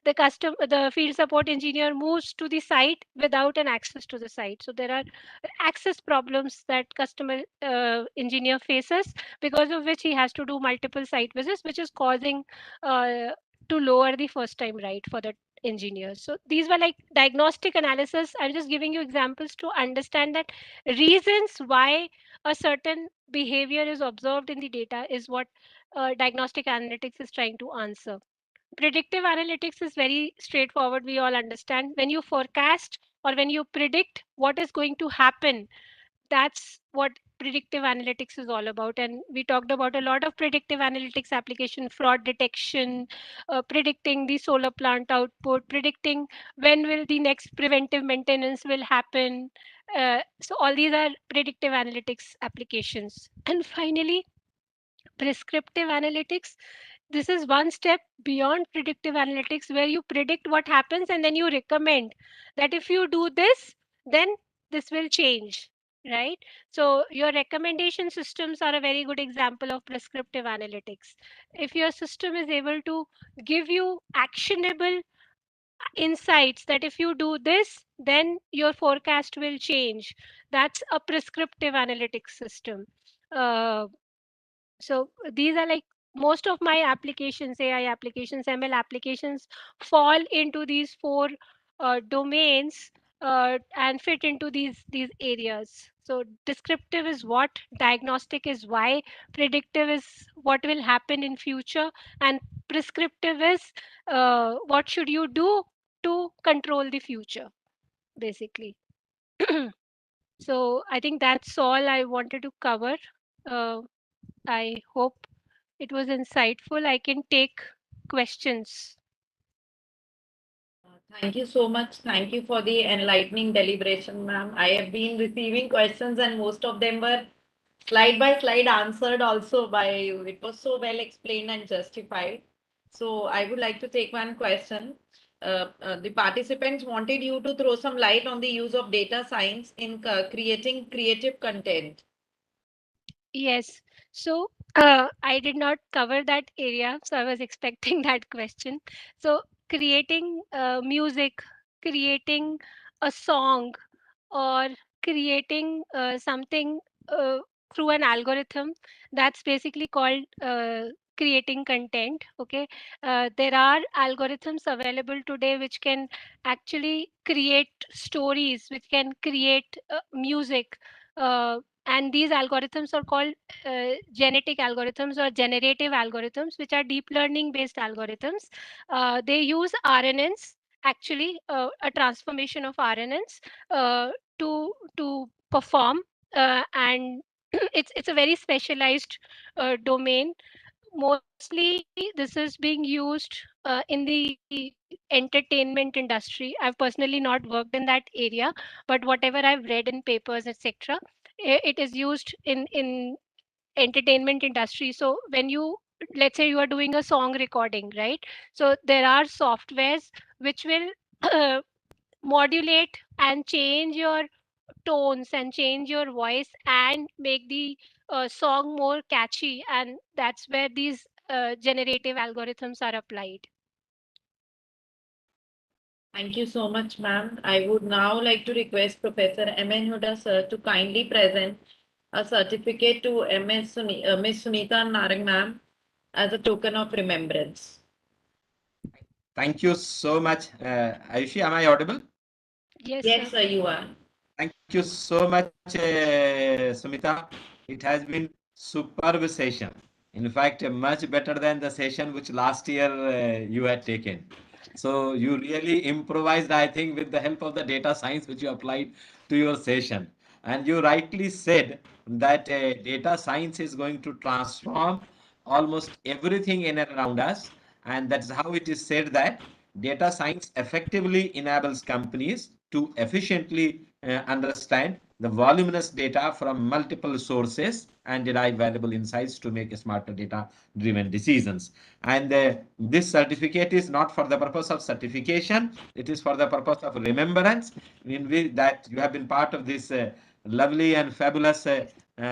the field support engineer moves to the site without an access to the site. So there are access problems that customer engineer faces, because of which he has to do multiple site visits, which is causing uh, to lower the first time right for the engineers. So these were like diagnostic analysis. I'm just giving you examples to understand that reasons why a certain behavior is observed in the data is what diagnostic analytics is trying to answer. Predictive analytics is very straightforward. We all understand. When you forecast or when you predict what is going to happen, that's what predictive analytics is all about. And we talked about a lot of predictive analytics application: fraud detection, predicting the solar plant output, predicting when will the next preventive maintenance will happen. So all these are predictive analytics applications. And finally, prescriptive analytics. This is one step beyond predictive analytics, where you predict what happens and then you recommend that if you do this, then this will change, right? So your recommendation systems are a very good example of prescriptive analytics. If your system is able to give you actionable insights that if you do this, then your forecast will change, that's a prescriptive analytics system. Uh, so these are like most of my applications, AI applications, ML applications fall into these four domains. and fit into these areas. So descriptive is what, diagnostic is why, predictive is what will happen in future, and prescriptive is what should you do to control the future, basically. So I think that's all I wanted to cover. Uh, I hope it was insightful. I can take questions. Thank you so much. Thank you for the enlightening deliberation, ma'am. I have been receiving questions and most of them were slide by slide answered also by you. It was so well explained and justified. So I would like to take one question. The participants wanted you to throw some light on the use of data science in creating creative content. Yes. So I did not cover that area, so I was expecting that question. So creating music, creating a song, or creating something through an algorithm, that's basically called creating content. Okay. There are algorithms available today which can actually create stories, which can create music. And these algorithms are called genetic algorithms or generative algorithms, which are deep learning based algorithms. They use RNNs, actually a transformation of RNNs to perform, and it's a very specialized domain. Mostly this is being used in the entertainment industry. I've personally not worked in that area, but whatever I've read in papers, etc., it is used in entertainment industry. So when you, let's say you are doing a song recording, right? So there are softwares which will modulate and change your tones and change your voice and make the song more catchy, and that's where these generative algorithms are applied. Thank you so much, ma'am. I would now like to request Professor M.N. Huda, sir, to kindly present a certificate to Ms. Sunita Narang, ma'am, as a token of remembrance. Thank you so much. Ayushi, am I audible? Yes, Yes, sir. sir, you are. Thank you so much, Sumita. It has been superb session. In fact, much better than the session which last year you had taken. So you really improvised, I think, with the help of the data science which you applied to your session. And you rightly said that data science is going to transform almost everything in and around us. And that's how it is said that data science effectively enables companies to efficiently understand the voluminous data from multiple sources and derive valuable insights to make smarter data driven decisions. And this certificate is not for the purpose of certification, it is for the purpose of remembrance, in which that you have been part of this lovely and fabulous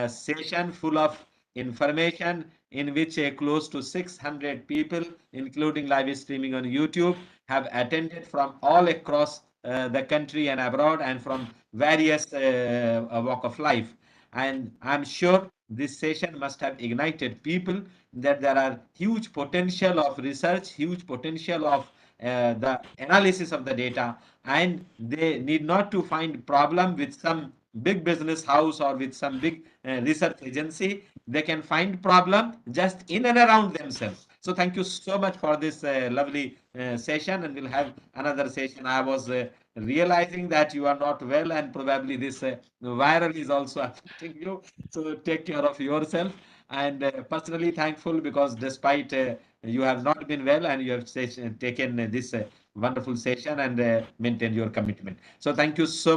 session full of information, in which close to 600 people, including live streaming on YouTube, have attended from all across the country and abroad and from various walk of life. And I'm sure this session must have ignited people that there are huge potential of research, huge potential of the analysis of the data, and they need not to find problem with some big business house or with some big research agency. They can find problem just in and around themselves. So thank you so much for this lovely session, and we'll have another session. I was realizing that you are not well, and probably this viral is also affecting you. So take care of yourself. And personally thankful because despite you have not been well and you have taken this wonderful session and maintained your commitment. So thank you so